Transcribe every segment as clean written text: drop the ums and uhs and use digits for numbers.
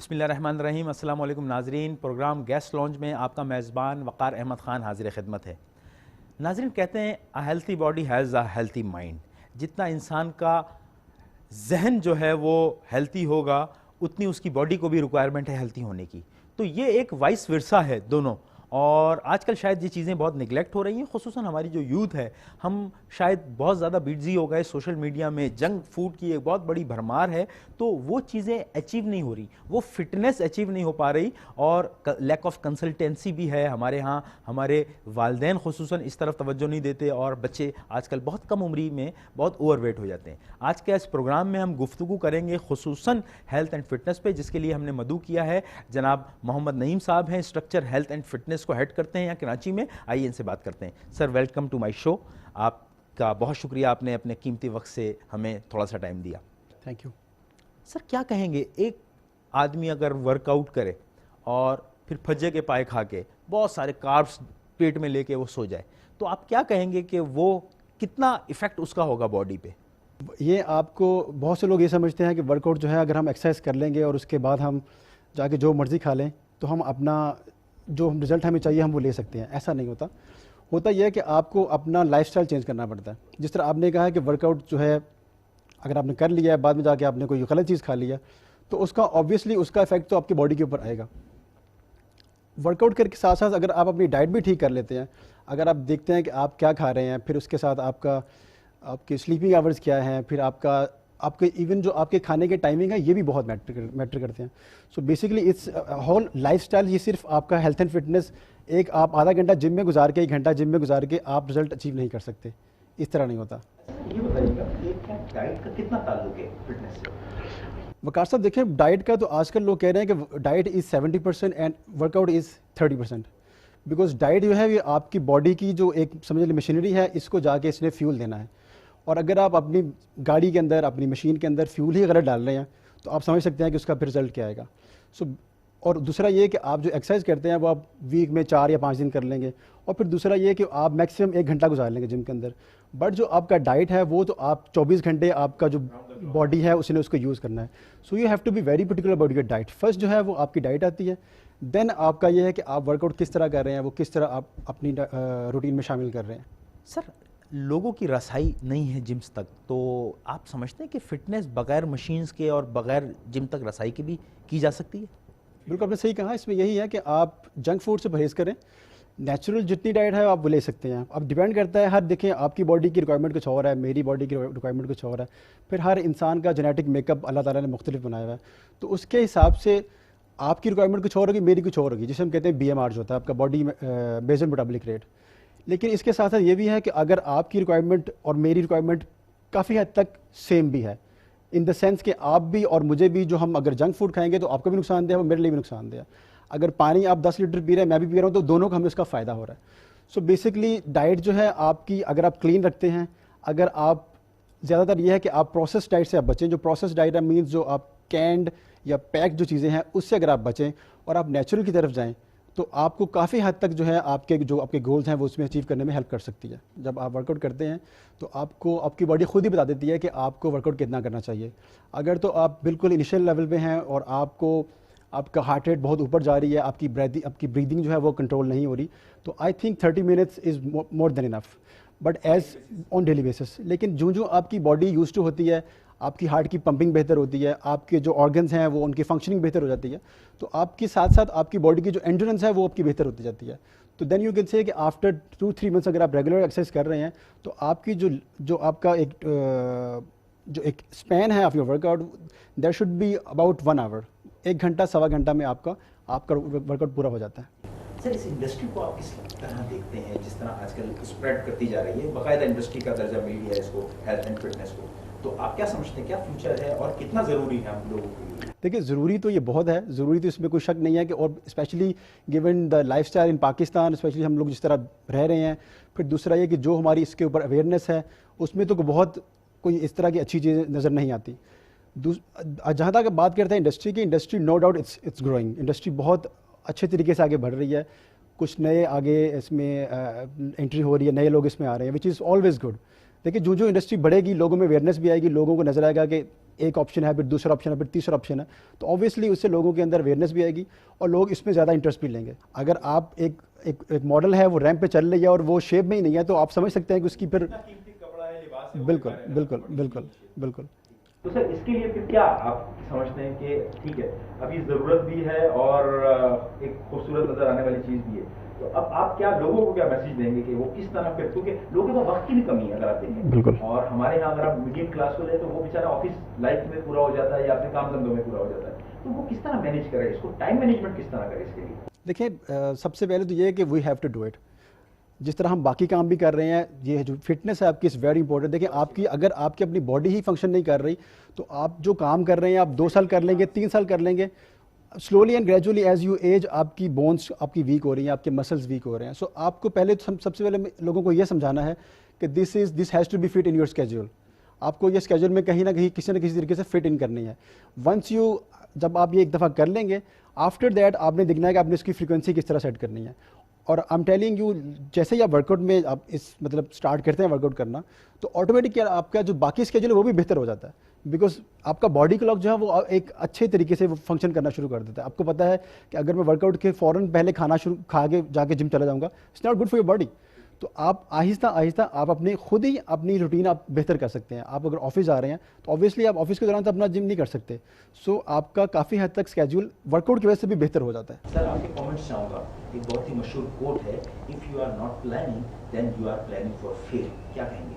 بسم اللہ الرحمن الرحیم. السلام علیکم ناظرین. پروگرام گیسٹ لانچ میں آپ کا میزبان وقار احمد خان حاضر خدمت ہے. ناظرین, کہتے ہیں a healthy body has a healthy mind. جتنا انسان کا ذہن جو ہے وہ ہیلتھی ہوگا اتنی اس کی باڈی کو بھی ریکوائرمنٹ ہے ہیلتھی ہونے کی. تو یہ ایک وائس ورثہ ہے دونوں, اور آج کل شاید یہ چیزیں بہت نگلیکٹ ہو رہی ہیں, خصوصاً ہماری جو یوتھ ہے. ہم شاید بہت زیادہ بزی ہو گئے سوشل میڈیا میں, جنک فوڈ کی ایک بہت بڑی بھرمار ہے, تو وہ چیزیں اچیو نہیں ہو رہی, وہ فٹنس اچیو نہیں ہو پا رہی, اور لیک آف کنسلٹنسی بھی ہے ہمارے ہاں. ہمارے والدین خصوصاً اس طرف توجہ نہیں دیتے, اور بچے آج کل بہت کم عمری میں بہت اوور ویٹ ہو جاتے ہیں. آج کے اس پروگرام میں ہم گفتگو کریں گے خصوصاً ہیلتھ اینڈ فٹنس پہ, جس کے لیے ہم نے مدعو کیا ہے جناب محمد نعیم صاحب ہیں, اسٹرکچر ہیلتھ اینڈ فٹنس کو ہیڈ کرتے ہیں یہاں کراچی میں. آئیے ان سے بات کرتے ہیں. سر, ویلکم ٹو مائی شو. آپ کا بہت شکریہ, آپ نے اپنے قیمتی وقت سے ہمیں تھوڑا سا ٹائم دیا. Thank you. سر, کیا کہیں گے, ایک آدمی اگر ورک آؤٹ کرے اور پھر پھجے کے پائے کھا کے بہت سارے کاربس پیٹ میں لے کے وہ سو جائے, تو آپ کیا کہیں گے کہ وہ کتنا ایفیکٹ اس کا ہوگا باڈی پہ؟ یہ آپ کو بہت سے لوگ یہ سمجھتے ہیں کہ ورک آؤٹ جو ہے اگر ہم ایکسرسائز کر لیں گے اور اس کے بعد ہم جا کے جو مرضی کھا لیں تو ہم اپنا جو رزلٹ ہمیں چاہیے ہم وہ لے سکتے ہیں. ایسا نہیں ہوتا. ہوتا یہ ہے کہ آپ کو اپنا لائف سٹائل چینج کرنا پڑتا ہے. جس طرح آپ نے کہا کہ ورک آؤٹ جو ہے اگر آپ نے کر لیا ہے, بعد میں جا کے آپ نے کوئی غلط چیز کھا لیا, تو اس کا آبویسلی اس کا افیکٹ تو آپ کی باڈی کے اوپر آئے گا. ورک آؤٹ کر کے ساتھ ساتھ اگر آپ اپنی ڈائٹ بھی ٹھیک کر لیتے ہیں, اگر آپ دیکھتے ہیں کہ آپ کیا کھا رہے ہیں, پھر اس کے ساتھ آپ کے سلیپنگ آورز کیا ہیں, پھر آپ کے ایون جو آپ کے کھانے کے ٹائمنگ ہے یہ بھی بہت میٹر کرتے ہیں. So basically it's whole lifestyle. یہ صرف آپ کا ہیلتھ اینڈ فٹنس ایک آپ آدھا گھنٹہ جم میں گزار کے 1 گھنٹہ جم میں گزار کے آپ رزلٹ اچیو نہیں کر سکتے. اس طرح نہیں ہوتا. یہ بتائیے گا ڈائٹ کا کتنا تعلق ہے فٹنس سے؟ وقار صاحب دیکھیں, ڈائٹ کا تو آج کل لوگ کہہ رہے ہیں کہ diet is 70% and work out is 30%. Because diet جو ہے یہ آپ کی باڈی کی جو ایک سمجھ لیں مشینری ہے, اس کو جا کے اس نے فیول دینا ہے. اور اگر آپ اپنی گاڑی کے اندر اپنی مشین کے اندر فیول ہی غلط ڈال رہے ہیں تو آپ سمجھ سکتے ہیں کہ اس کا پھر رزلٹ کیا آئے گا. اور دوسرا یہ کہ آپ جو ایکسرسائز کرتے ہیں وہ آپ ویک میں 4 یا 5 دن کر لیں گے, اور پھر دوسرا یہ کہ آپ میکسیمم 1 گھنٹہ گزار لیں گے جم کے اندر. بٹ جو آپ کا ڈائٹ ہے وہ تو آپ 24 گھنٹے آپ کا جو باڈی ہے اس نے اس کو یوز کرنا ہے. So you have to be very particular about your diet. First جو ہے وہ آپ کی ڈائٹ آتی ہے, دین آپ کا یہ ہے کہ آپ ورک آؤٹ کس طرح کر رہے ہیں, وہ کس طرح آپ اپنی روٹین میں شامل کر رہے ہیں. سر, لوگوں کی رسائی نہیں ہے جمس تک, تو آپ سمجھتے ہیں کہ فٹنس بغیر مشینز کے اور بغیر جم تک رسائی کی بھی کی جا سکتی ہے؟ بالکل آپ نے صحیح کہا. اس میں یہی ہے کہ آپ جنک فوڈ سے پرہیز کریں, نیچرل جتنی ڈائٹ ہے آپ وہ لے سکتے ہیں. اب ڈیپینڈ کرتا ہے, ہر دیکھیں آپ کی باڈی کی ریکوائرمنٹ کچھ اور ہے, میری باڈی کی ریکوائرمنٹ کچھ اور ہے, پھر ہر انسان کا جینیٹک میک اپ اللہ تعالیٰ نے مختلف بنایا ہوا ہے, تو اس کے حساب سے آپ کی ریکوائرمنٹ کچھ اور ہوگی, میری کچھ اور ہوگی, جسے ہم کہتے ہیں BMR جو ہوتا ہے آپ کا باڈی بیزل میٹابولک ریٹ. لیکن اس کے ساتھ ساتھ یہ بھی ہے کہ اگر آپ کی ریکوائرمنٹ اور میری ریکوائرمنٹ کافی حد تک سیم بھی ہے, ان دا سینس کہ آپ بھی اور مجھے بھی جو ہم اگر جنک فوڈ کھائیں گے تو آپ کو بھی نقصان دہ ہے, میرے لیے بھی نقصان دہ ہے. اگر پانی آپ 10 لیٹر پی رہے ہیں, میں بھی پی رہا ہوں, تو دونوں کو ہمیں اس کا فائدہ ہو رہا ہے. سو بیسکلی ڈائٹ جو ہے آپ کی, اگر آپ کلین رکھتے ہیں, اگر آپ زیادہ تر یہ ہے کہ آپ پروسیس ڈائٹ سے آپ بچیں. جو پروسیس ڈائٹ ہے مینس جو آپ کینڈ یا پیک جو چیزیں ہیں اس سے اگر آپ بچیں اور آپ نیچرل کی طرف جائیں, تو آپ کو کافی حد تک جو ہے آپ کے گولز ہیں وہ اس میں اچیو کرنے میں ہیلپ کر سکتی ہے. جب آپ ورک آؤٹ کرتے ہیں تو آپ کو آپ کی باڈی خود ہی بتا دیتی ہے کہ آپ کو ورک آؤٹ کتنا کرنا چاہیے. اگر تو آپ بالکل انیشیل لیول پہ ہیں اور آپ کا ہارٹ ریٹ بہت اوپر جا رہی ہے, آپ کی بریدنگ جو ہے وہ کنٹرول نہیں ہو رہی, تو I think 30 minutes is more than enough, but as on daily basis. لیکن جو آپ کی باڈی یوز ٹو ہوتی ہے, آپ کی ہارٹ کی پمپنگ بہتر ہوتی ہے, آپ کے جو آرگنز ہیں وہ ان کی فنکشننگ بہتر ہو جاتی ہے, تو آپ کے ساتھ ساتھ آپ کی باڈی کی جو اینڈورنس ہے وہ آپ کی بہتر ہوتی جاتی ہے. تو دین یو کین سے کہ آفٹر 2-3 منتھس اگر آپ ریگولر ایکسرسائز کر رہے ہیں تو آپ کی جو آپ کا ایک اسپین ہے of your workout, there should be about 1 hour. 1 گھنٹہ 1.25 گھنٹہ میں آپ کا ورک آؤٹ پورا ہو جاتا ہے. سر, اس انڈسٹری کو آپ کس طرح دیکھتے ہیں, جس طرح آج کل اسپریڈ کرتی جا رہی ہے, باقاعدہ انڈسٹری کا درجہ مل گیا ہے اس کو, ہیلتھ اینڈ فٹنس کو, تو آپ کیا سمجھتے ہیں کیا فیوچر ہے اور کتنا ضروری ہے ہم لوگوں کے لیے؟ دیکھیں, ضروری تو یہ بہت ہے, ضروری تو اس میں کوئی شک نہیں ہے کہ, اور especially given the lifestyle in Pakistan, especially ہم لوگ جس طرح رہ رہے ہیں. پھر دوسرا یہ کہ جو ہماری اس کے اوپر اویئرنیس ہے اس میں تو بہت کوئی اس طرح کی اچھی چیزیں نظر نہیں آتی. جہاں تک بات کرتے ہیں انڈسٹری کی, industry no doubt it's growing. Industry بہت اچھے طریقے سے آگے بڑھ رہی ہے, کچھ نئے آگے اس میں انٹری ہو رہی ہے, نئے لوگ اس میں آ رہے ہیں, وچ از آلویز گڈ. دیکھیے جو انڈسٹری بڑھے گی لوگوں میں اویئرنیس بھی آئے گی, لوگوں کو نظر آئے گا کہ ایک آپشن ہے, پھر دوسرا آپشن ہے, پھر تیسرا آپشن ہے, تو آبویسلی اس سے لوگوں کے اندر اویئرنیس بھی آئے گی اور لوگ اس میں زیادہ انٹرسٹ بھی لیں گے. اگر آپ ایک ماڈل ہے وہ ریمپ پہ چل رہی ہے اور وہ شیپ میں ہی نہیں ہے, تو آپ سمجھ سکتے ہیں کہ اس کی پھر بالکل بالکل بالکل بالکل. تو سر اس کے لیے پھر کیا آپ سمجھتے ہیں کہ ٹھیک ہے ابھی ضرورت بھی ہے اور ایک خوبصورت نظر آنے والی چیز بھی ہے, تو اب آپ کیا لوگوں کو کیا میسج دیں گے کہ وہ کس طرح پھر, کیونکہ لوگوں کو وقت کی بھی کمی ہے اگر آپ دیکھیں بالکل, اور ہمارے یہاں اگر آپ میڈیم کلاس کو لیں تو وہ بیچارہ آفس لائف میں پورا ہو جاتا ہے یا اپنے کام دھندوں میں پورا ہو جاتا ہے, تو وہ کس طرح مینیج کرے اس کو, ٹائم مینجمنٹ کس طرح کرے اس کے لیے؟ دیکھیں سب سے پہلے تو یہ ہے کہ we have to do it. جس طرح ہم باقی کام بھی کر رہے ہیں, یہ جو فٹنس ہے آپ کی از ویری امپورٹنٹ. دیکھیں آپ کی اگر آپ کی اپنی باڈی ہی فنکشن نہیں کر رہی تو آپ جو کام کر رہے ہیں آپ 2 سال کر لیں گے, 3 سال کر لیں گے, slowly and gradually as you age آپ کی بونس آپ کی ویک ہو رہی ہیں, آپ کے مسلز ویک ہو رہے ہیں. سو آپ کو پہلے سب سے پہلے لوگوں کو یہ سمجھانا ہے کہ this has to be fit in your schedule. آپ کو یہ اسکیجول میں کہیں نہ کہیں کسی نہ کسی طریقے سے فٹ ان کرنی ہے. ونس جب آپ یہ ایک دفعہ کر لیں گے, آفٹر دیٹ آپ نے دیکھنا ہے کہ آپ نے اس کی فریکوینسی کس طرح سیٹ کرنی ہے. اور آئی ایم ٹیلنگ یو, جیسے ہی آپ ورک آؤٹ میں آپ اس مطلب اسٹارٹ کرتے ہیں ورک آؤٹ کرنا, تو آٹومیٹک آپ کا جو باقی اسکیجول ہے وہ بھی بہتر ہو جاتا ہے, بیکاز آپ کا باڈی کلاک جو ہے وہ ایک اچھے طریقے سے فنکشن کرنا شروع کر دیتا ہے. آپ کو پتا ہے کہ اگر میں ورک آؤٹ کے فوراً پہلے کھا کے جا کے جم چلا جاؤں گا, it's not good for your body. تو آپ آہستہ آہستہ آپ خود ہی اپنی روٹین آپ بہتر کر سکتے ہیں. آپ اگر آفس جا رہے ہیں تو آبویسلی آپ آفس کے دوران تو اپنا جم نہیں کر سکتے, سو آپ کا کافی حد تک اسکیجول ورک آؤٹ کی وجہ سے بھی بہتر ہو جاتا ہے. سر آپ کے کامنٹس چاہوں گا, ایک بہت ہی مشہور کوٹ ہے, if you are not planning then you are planning for fail, کیا کہیں گے؟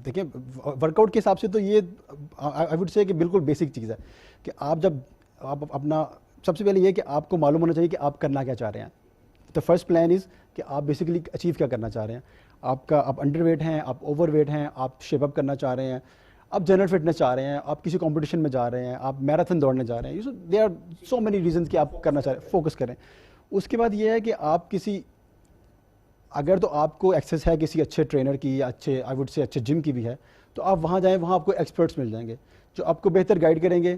دیکھیں ورک آؤٹ کے حساب سے تو یہ آئی وڈ سے کہ بالکل بیسک چیز ہے کہ آپ اپنا سب سے پہلے یہ کہ آپ کو معلوم ہونا چاہیے کہ آپ کرنا کیا چاہ رہے ہیں. تو فرسٹ پلان از کہ آپ بیسکلی اچیو کیا کرنا چاہ رہے ہیں. آپ انڈر ویٹ ہیں, آپ اوور ویٹ ہیں, آپ شیپ اپ کرنا چاہ رہے ہیں, آپ جنرل فٹنس چاہ رہے ہیں, آپ کسی کمپٹیشن میں جا رہے ہیں, آپ میراتھن دوڑنے جا رہے ہیں. They are so many reasons کہ آپ کرنا چاہ رہے ہیں, فوکس کریں. اس کے بعد یہ ہے کہ آپ اگر تو آپ کو ایکسیس ہے کسی اچھے ٹرینر کی یا اچھے آئی وڈ سے اچھے جم کی بھی ہے, تو آپ وہاں جائیں, وہاں آپ کو ایکسپرٹس مل جائیں گے جو آپ کو بہتر گائیڈ کریں گے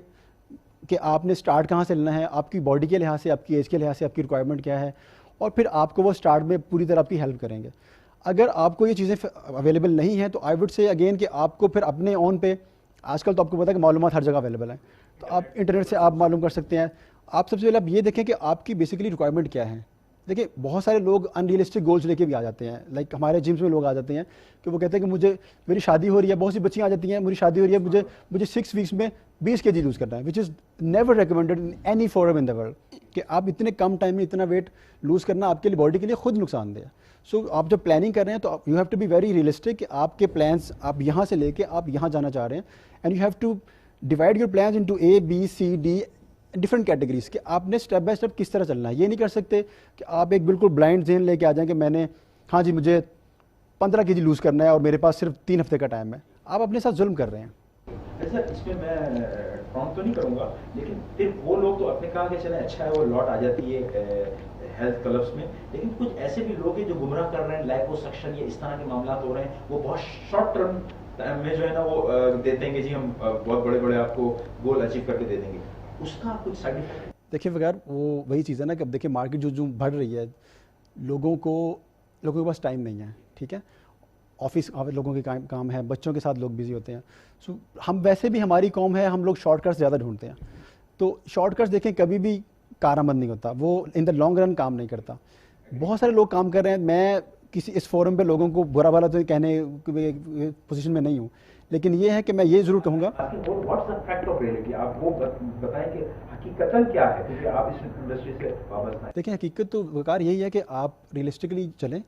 کہ آپ نے اسٹارٹ کہاں سے لینا ہے, آپ کی باڈی کے لحاظ سے, آپ کی ایج کے لحاظ سے آپ کی ریکوائرمنٹ کیا ہے, اور پھر آپ کو وہ اسٹارٹ میں پوری طرح آپ کی ہیلپ کریں گے. اگر آپ کو یہ چیزیں اویلیبل نہیں ہیں تو آئی وڈ سے اگین کہ آپ کو پھر اپنے اون پہ, آج کل تو آپ کو پتا ہے کہ معلومات ہر جگہ اویلیبل ہیں, تو آپ انٹرنیٹ سے آپ معلوم کر سکتے ہیں. آپ سب سے پہلے آپ یہ دیکھیں کہ آپ کی بیسکلی ریکوائرمنٹ کیا ہے. دیکھیں بہت سارے لوگ ان ریئلسٹک گولز لے کے بھی آ جاتے ہیں, لائک ہمارے جمس میں لوگ آ جاتے ہیں کہ وہ کہتے ہیں کہ میری شادی ہو رہی ہے, بہت سی بچیاں آ جاتی ہیں, میری شادی ہو رہی ہے, مجھے 6 ویکس میں 20 kg لوز کرنا ہے, which is never recommended in any forum in the world, کہ آپ اتنے کم ٹائم میں اتنا ویٹ لوز کرنا آپ کے لیے باڈی کے لیے خود نقصان دہ ہے. سو آپ جب پلاننگ کر رہے ہیں تو you have to be very realistic کہ آپ کے پلانس آپ یہاں سے لے کے آپ یہاں جانا چاہ رہے ہیں, and you have to divide your plans into A B C D different categories, کہ آپ نے اسٹیپ بائی اسٹیپ کس طرح چلنا ہے. یہ نہیں کر سکتے کہ آپ ایک بالکل بلائنڈ ذہن لے کے آ جائیں کہ میں نے ہاں جی مجھے 15 kg لوز کرنا ہے اور میرے پاس صرف 3 ہفتے کا ٹائم ہے. آپ اپنے ساتھ ظلم کر رہے ہیں. سر اس میں پرامپٹ تو نہیں کروں گا, لیکن پھر وہ لوگ تو اپنے کہا کہ چلیں اچھا ہے وہ لوٹ آ جاتی ہے ہیلتھ کلبس میں, لیکن کچھ ایسے بھی لوگ ہیں جو گمراہ کر رہے ہیں, لائپو سکشن یا اس طرح کے معاملات ہو رہے ہیں, وہ بہت شارٹ ٹرم میں جو ہے نا وہ دیتے ہیں کہ جی ہم بہت بڑے بڑے آپ کو گول اچیو کر کے دے دیں گے, اس کا کچھ سائڈ افیکٹ؟ دیکھیں بغیر وہ وہی چیز ہے نا کہ اب دیکھیں مارکیٹ جو بڑھ رہی ہے, لوگوں کے پاس ٹائم نہیں ہے, ٹھیک ہے, آفس لوگوں کے کام ہے, بچوں کے ساتھ لوگ بزی ہوتے ہیں. سو ہم ویسے بھی ہماری قوم ہے, ہم لوگ شارٹ کٹس زیادہ ڈھونڈتے ہیں. تو شارٹ کٹس دیکھیں کبھی بھی کارآمد نہیں ہوتا, وہ ان دا لانگ رن کام نہیں کرتا. بہت سارے لوگ کام کر رہے ہیں, میں کسی اس فورم پہ لوگوں کو برا بھلا تو کہنے پوزیشن میں نہیں ہوں, لیکن یہ ہے کہ میں یہ ضرور کہوں گا دیکھیں حقیقت تو وقار یہی ہے کہ آپ ریئلسٹکلی چلیں,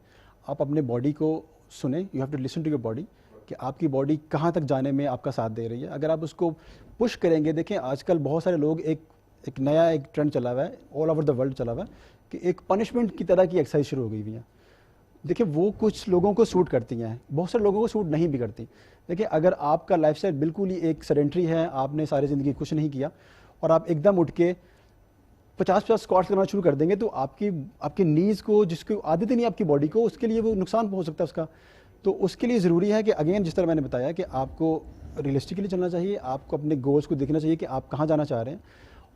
آپ اپنے باڈی کو سنیں, you have to listen to your body کہ آپ کی باڈی کہاں تک جانے میں آپ کا ساتھ دے رہی ہے. اگر آپ اس کو پش کریں گے, دیکھیں آج کل بہت سارے لوگ ایک نیا ٹرینڈ چلا ہوا ہے, آل اوور دا ورلڈ چلا ہوا ہے, کہ ایک پنشمنٹ کی طرح کی ایکسرسائز شروع ہو گئی ہوئی ہیں. دیکھیں وہ کچھ لوگوں کو سوٹ کرتی ہیں, بہت سارے لوگوں کو سوٹ نہیں بھی کرتی. دیکھیں اگر آپ کا لائف اسٹائل بالکل ہی ایک سیڈنٹری ہے, آپ نے ساری زندگی کچھ نہیں کیا, اور آپ ایک دم اٹھ کے 50 اسکواٹس کرنا شروع کر دیں گے, تو آپ کی نیز کو, جس کی عادت ہی نہیں آپ کی باڈی کو, اس کے لیے وہ نقصان ہو سکتا ہے اس کا. تو اس کے لیے ضروری ہے کہ اگین جس طرح میں نے بتایا کہ آپ کو ریئلسٹکلی چلنا چاہیے, آپ کو اپنے گولس کو دیکھنا چاہیے کہ آپ کہاں جانا چاہ رہے ہیں,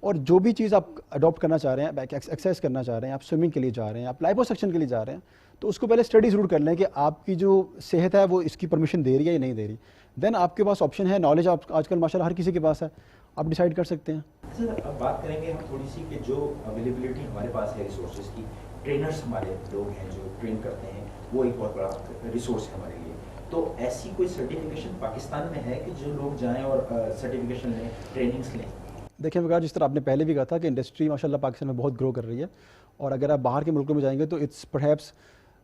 اور جو بھی چیز آپ اڈاپٹ کرنا چاہ رہے ہیں, ایکسرسائز کرنا چاہ رہے ہیں, آپ سوئمنگ کے لیے جا رہے ہیں, آپ لائپو سیکشن کے لیے جا رہے ہیں, تو اس کو پہلے اسٹڈی ضرور کر لیں کہ آپ کی جو صحت ہے وہ اس کی پرمیشن دے رہی ہے یا نہیں دے رہی. دین آپ کے پاس آپشن ہے, نالج آج کل ماشاء اللہ ہر کسی کے پاس ہے, آپ ڈیسائیڈ کر سکتے ہیں. سر اب بات کریں گے ہم تھوڑی سی کہ جو اویلیبلٹی ہمارے پاس ہے ریسورسز کی, ٹرینرس ہمارے لوگ ہیں جو ٹرین کرتے ہیں, وہ ایک بہت بڑا ریسورس ہے ہمارے لیے. تو ایسی کوئی سرٹیفکیشن پاکستان میں ہے کہ جو لوگ جائیں اور سرٹیفکیشن لیں, ٹریننگس لیں؟ دیکھیں وقار, جس طرح آپ نے پہلے بھی کہا تھا کہ انڈسٹری ماشاء اللہ پاکستان میں بہت گرو کر رہی ہے, اور اگر آپ باہر کے ملکوں میں جائیں گے تو it's perhaps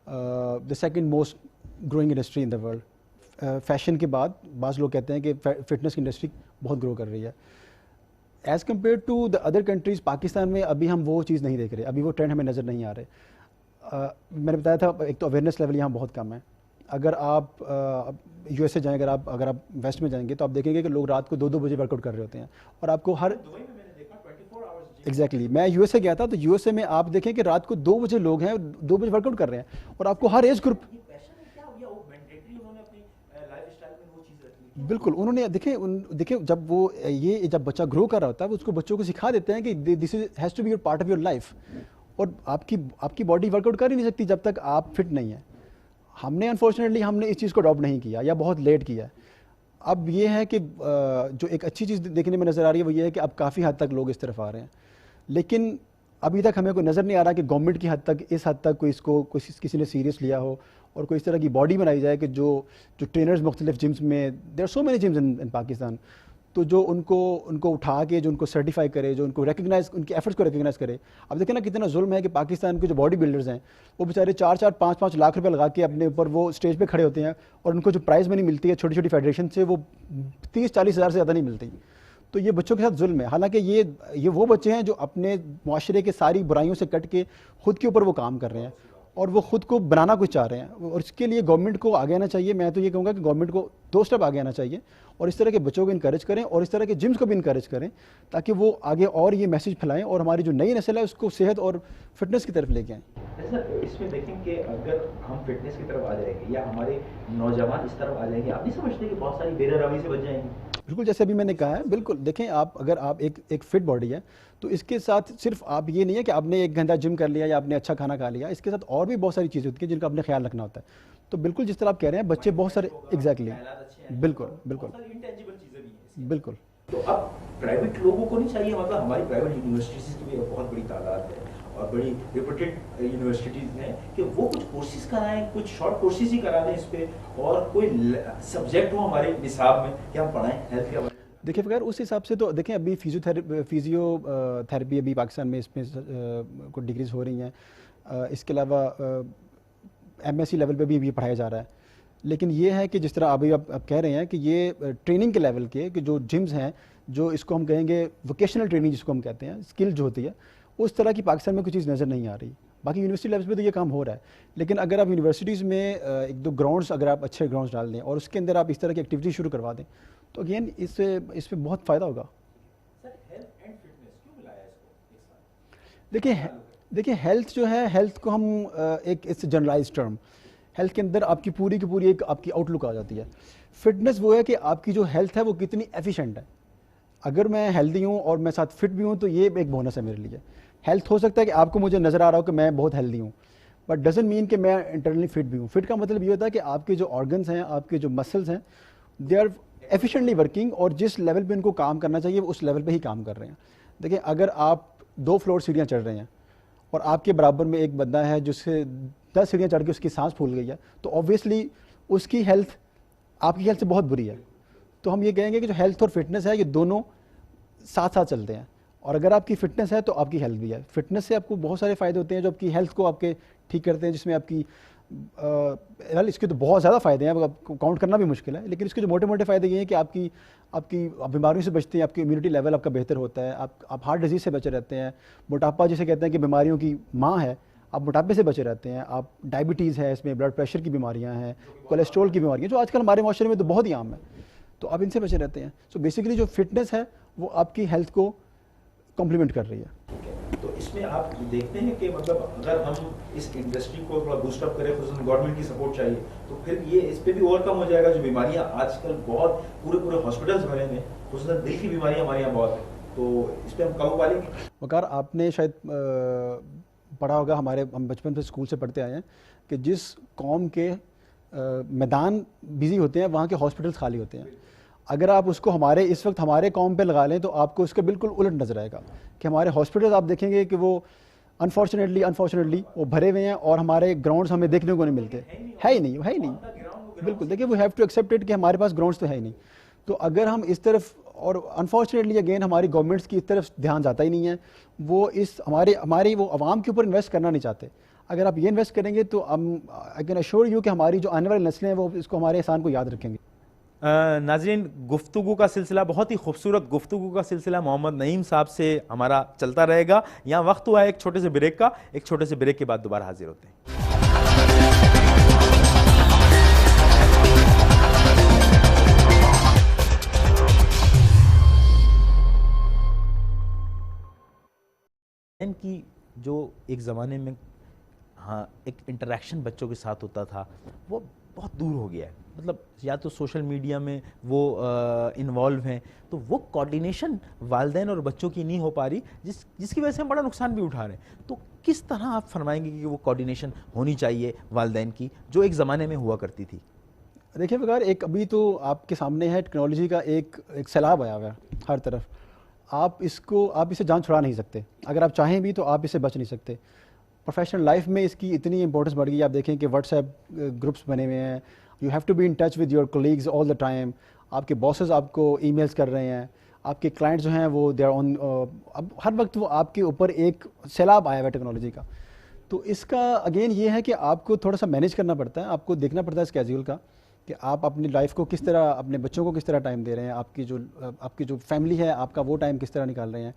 the second most growing industry in the world. Fashion کے بعد بعض لوگ کہتے ہیں کہ فٹنس کی انڈسٹری بہت گرو کر رہی ہے. As compare to the other countries, Pakistan میں ابھی ہم وہ چیز نہیں دیکھ رہے, ابھی وہ ٹرینڈ ہمیں نظر نہیں آ رہے. میں نے بتایا تھا ایک تو اویئرنیس لیول یہاں بہت کم ہے. اگر آپ یو ایس اے جائیں, اگر آپ ویسٹ میں جائیں گے تو آپ دیکھیں گے کہ لوگ رات کو 2 بجے ورک آؤٹ کر رہے ہوتے ہیں, اور آپ کو ہر ایگزیکٹلی میں یو ایس اے گیا تھا تو یو ایس اے میں آپ دیکھیں کہ رات کو 2 بجے لوگ ہیں, 2 بجے ورک آؤٹ کر رہے ہیں, اور آپ کو ہر ایج گروپ بالکل انہوں نے دیکھیں جب وہ جب بچہ گرو کر رہا ہوتا ہے وہ اس کو بچوں کو سکھا دیتے ہیں کہ this has to be your part of your life, اور آپ کی باڈی ورک آؤٹ کر ہی نہیں سکتی جب تک آپ فٹ نہیں ہیں. ہم نے انفارچونیٹلی اس چیز کو اڈاپٹ نہیں کیا یا بہت لیٹ کیا. اب یہ ہے کہ جو ایک اچھی چیز دیکھنے میں نظر آ رہی ہے وہ یہ ہے کہ اب کافی حد تک لوگ اس طرف آ رہے ہیں, لیکن ابھی تک ہمیں کوئی نظر نہیں آ رہا کہ گورنمنٹ کی اس حد تک کسی نے سیریس لیا ہو اور کوئی اس طرح کی باڈی بنائی جائے کہ جو ٹرینرز مختلف جمز میں, there are so many gyms in Pakistan, تو جو ان کو اٹھا کے جو ان کو سرٹیفائی کرے, جو ان کو ریکگنائز, ان کے ایفرٹس کو ریکگنائز کرے. اب دیکھیں نا کتنا ظلم ہے کہ پاکستان کے جو باڈی بلڈرز ہیں وہ بیچارے 4-5 لاکھ روپے لگا کے اپنے اوپر وہ اسٹیج پہ کھڑے ہوتے ہیں, اور ان کو جو پرائز منی ملتی ہے چھوٹی چھوٹی فیڈریشن سے وہ 30-40 ہزار سے زیادہ نہیں ملتی. تو یہ بچوں کے ساتھ ظلم ہے. حالانکہ یہ وہ بچے ہیں جو اپنے معاشرے کے ساری برائیوں سے کٹ کے خود کے اوپر وہ کام کر رہے ہیں, اور وہ خود کو بنانا کچھ چاہ رہے ہیں, اور اس کے لیے گورنمنٹ کو آگے آنا چاہیے. میں تو یہ کہوں گا کہ گورنمنٹ کو 2 اسٹیپ آگے آنا چاہیے, اور اس طرح کے بچوں کو انکریج کریں, اور اس طرح کے جمز کو بھی انکریج کریں, تاکہ وہ آگے اور یہ میسیج پھیلائیں اور ہماری جو نئی نسل ہے اس کو صحت اور فٹنس کی طرف لے کے آئیں. سر اس میں دیکھیں کہ اگر ہم فٹنس کی طرف آ جائیں گے یا ہمارے نوجوان اس طرف آ جائیں گے, آپ نہیں سمجھتے کہ بہت ساری بے رحمی سے بچ جائیں گے؟ بالکل, جیسے ابھی میں نے کہا ہے, بالکل دیکھیں اگر آپ ایک فٹ باڈی ہے تو اس کے ساتھ صرف آپ یہ نہیں ہے کہ آپ نے 1 گھنٹہ جم کر لیا یا آپ نے اچھا کھانا کھا لیا, اس کے ساتھ اور بھی بہت ساری چیزیں ہوتی ہیں جن کا آپ نے خیال رکھنا ہوتا ہے. تو بالکل جس طرح آپ کہہ رہے ہیں بچے بہت سارے ایگزیکٹلی بالکل. تو اب پرائیویٹ لوگوں کو نہیں چاہیے, مطلب ہماری پرائیویٹ یونیورسٹیز کی بھی بہت بڑی تعداد ہے اور بڑی ریپوٹیڈ یونیورسٹیز ہیں, کہ وہ کچھ کورسز کرائیں, کچھ شارٹ کورسز ہی کرا دیں اس پہ, اور کوئی سبجیکٹ ہو ہمارے نصاب میں کہ ہم پڑھائیں ہیلتھ کے بارے میں. دیکھیں بغیر اس حساب سے تو دیکھیں ابھی فیزیو تھراپی ابھی پاکستان میں اس میں کچھ ڈگریز ہو رہی ہیں, اس کے علاوہ ایم ایس سی لیول پہ بھی یہ پڑھایا جا رہا ہے. لیکن یہ ہے کہ جس طرح ابھی آپ کہہ رہے ہیں کہ یہ ٹریننگ کے لیول کے کہ جو جمز ہیں, جو اس کو ہم کہیں گے ووکیشنل ٹریننگ جس کو ہم کہتے ہیں, اسکل جو ہوتی ہے, اس طرح کی پاکستان میں کوئی چیز نظر نہیں آ رہی. باقی یونیورسٹی لیول پہ تو یہ کام ہو رہا ہے, لیکن اگر آپ یونیورسٹیز میں 1-2 گراؤنڈس, اگر آپ اچھے گراؤنڈس ڈال دیں اور اس کے اندر آپ اس طرح کی ایکٹیویٹی شروع کروا دیں تو اگین اس پہ بہت فائدہ ہوگا. دیکھیں ہیلتھ جو ہے, ہیلتھ کو ہم ایک جنرلائز ٹرم, ہیلتھ کے اندر آپ کی پوری کی پوری ایک آپ کی آؤٹ لک آ جاتی ہے. فٹنس وہ ہے کہ آپ کی جو ہیلتھ ہے وہ کتنی ایفیشینٹ ہے. اگر میں ہیلدی ہوں اور میں ساتھ فٹ بھی ہوں تو یہ ایک بونس ہے میرے لیے. ہیلتھ ہو سکتا ہے کہ آپ کو مجھے نظر آ رہا ہو کہ میں بہت ہیلدی ہوں, بٹ ڈزنٹ مین کہ میں انٹرنلی فٹ بھی ہوں. فٹ کا مطلب یہ ہوتا ہے کہ آپ کے جو آرگنس ہیں, آپ کے جو مسلس ہیں, دے آر ایفیشینٹلی ورکنگ, اور جس لیول پہ ان کو کام کرنا چاہیے وہ اس لیول پہ ہی کام کر رہے ہیں. دیکھیں اگر آپ 2 فلور سیڑھیاں چڑھ رہے ہیں اور آپ کے برابر میں ایک بندہ ہے جس سے 10 سیڑھیاں چڑھ کے اس کی سانس پھول گئی ہے, تو آبویسلی اس کی ہیلتھ آپ کی ہیلتھ سے بہت بری ہے. تو ہم یہ کہیں گے کہ جو ہیلتھ اور فٹنس ہے یہ دونوں ساتھ ساتھ چلتے ہیں, اور اگر آپ کی فٹنس ہے تو آپ کی ہیلتھ بھی ہے. فٹنس سے آپ کو بہت سارے فائدے ہوتے ہیں جو آپ کی ہیلتھ کو آپ کے ٹھیک کرتے ہیں, جس میں آپ کی اس کے تو بہت زیادہ فائدے ہیں, کاؤنٹ کرنا بھی مشکل ہے, لیکن اس کے جو موٹے موٹے فائدے یہ ہیں کہ آپ کی بیماریوں سے بچتے ہیں, آپ کی امیونٹی لیول آپ کا بہتر ہوتا ہے, آپ ہارٹ ڈیزیز سے بچے رہتے ہیں, موٹاپا جسے کہتے ہیں کہ بیماریوں کی ماں ہے, آپ موٹاپے سے بچے رہتے ہیں, آپ ڈائبٹیز ہے, اس میں بلڈ پریشر کی بیماریاں ہیں, کولیسٹرول کی بیماریاں جو آج کل ہمارے معاشرے میں تو بہت ہی عام ہے, تو آپ ان سے بچے رہتے ہیں. سو بیسیکلی جو فٹنس ہے وہ آپ کی ہیلتھ کو کمپلیمنٹ کر رہی ہے. تو اس میں آپ دیکھتے ہیں کہ مطلب اگر ہم اس انڈسٹری کو تھوڑا بوسٹ اپ کریں, خصوصاً گورنمنٹ کی سپورٹ چاہیے, تو پھر یہ اس پہ بھی اوور کم ہو جائے گا جو بیماریاں آج کل بہت پورے ہاسپٹلس بنے ہیں, خصوصاً دل کی بیماریاں ہمارے یہاں بہت ہیں, تو اس پہ ہم قابو پا لیں گے. وقار آپ نے شاید پڑھا ہوگا, ہم بچپن سے اسکول سے پڑھتے آئے ہیں کہ جس قوم کے میدان بزی ہوتے ہیں وہاں کے ہاسپٹلس خالی ہوتے ہیں. اگر آپ اس کو اس وقت ہمارے قوم پہ لگا لیں تو آپ کو اس کا بالکل الٹ نظر آئے گا کہ ہمارے ہاسپٹلز آپ دیکھیں گے کہ وہ انفارچونیٹلی وہ بھرے ہوئے ہیں, اور ہمارے گراؤنڈس ہمیں دیکھنے کو نہیں ملتے, ہے ہی نہیں. بالکل دیکھیے, we have to accept it کہ ہمارے پاس گراؤنڈس تو ہے ہی نہیں. تو اگر ہم اس طرف, اور انفارچونیٹلی اگین ہماری گورنمنٹس کی اس طرف دھیان جاتا ہی نہیں ہے, وہ ہماری وہ عوام کے اوپر انویسٹ کرنا نہیں چاہتے. اگر آپ یہ انویسٹ کریں گے تو آئی کین ایشور یو کہ ہماری جو آنے والی نسلیں ہیں وہ اس کو ہمارے احسان کو یاد رکھیں گے. ناظرین, گفتگو کا سلسلہ, بہت ہی خوبصورت گفتگو کا سلسلہ محمد نعیم صاحب سے ہمارا چلتا رہے گا. یہاں وقت ہوا ہے ایک چھوٹے سے بریک کا. ایک چھوٹے سے بریک کے بعد دوبارہ حاضر ہوتے ہیں. کی جو ایک زمانے میں ایک انٹریکشن بچوں کے ساتھ ہوتا تھا وہ بہت دور ہو گیا ہے. مطلب یا تو سوشل میڈیا میں وہ انوالو ہیں, تو وہ کوارڈینیشن والدین اور بچوں کی نہیں ہو پا رہی, جس کی وجہ سے ہم بڑا نقصان بھی اٹھا رہے ہیں. تو کس طرح آپ فرمائیں گے کہ وہ کوارڈینیشن ہونی چاہیے والدین کی جو ایک زمانے میں ہوا کرتی تھی؟ دیکھیں بغیر, ایک ابھی تو آپ کے سامنے ہے ٹیکنالوجی کا ایک سیلاب آیا ہوا ہے ہر طرف. آپ اسے جان چھڑا نہیں سکتے. اگر آپ چاہیں بھی تو آپ اسے بچ نہیں سکتے. پروفیشنل لائف میں اس کی اتنی امپورٹنس بڑھ گئی. آپ دیکھیں کہ واٹس ایپ گروپس بنے ہوئے ہیں, you have to be in touch with your colleagues all the time. آپ کے باسز آپ کو ای میلز کر رہے ہیں, آپ کے کلائنٹس جو ہیں وہ دے آر آن, اب ہر وقت وہ آپ کے اوپر ایک سیلاب آیا ہوا ہے ٹیکنالوجی کا. تو اس کا اگین یہ ہے کہ آپ کو تھوڑا سا مینیج کرنا پڑتا ہے, آپ کو دیکھنا پڑتا ہے اسکیجول کا کہ آپ اپنی لائف کو کس طرح, اپنے بچوں کو کس طرح ٹائم دے رہے ہیں, آپ کی جو فیملی ہے آپ کا وہ ٹائم کس طرح نکال رہے ہیں.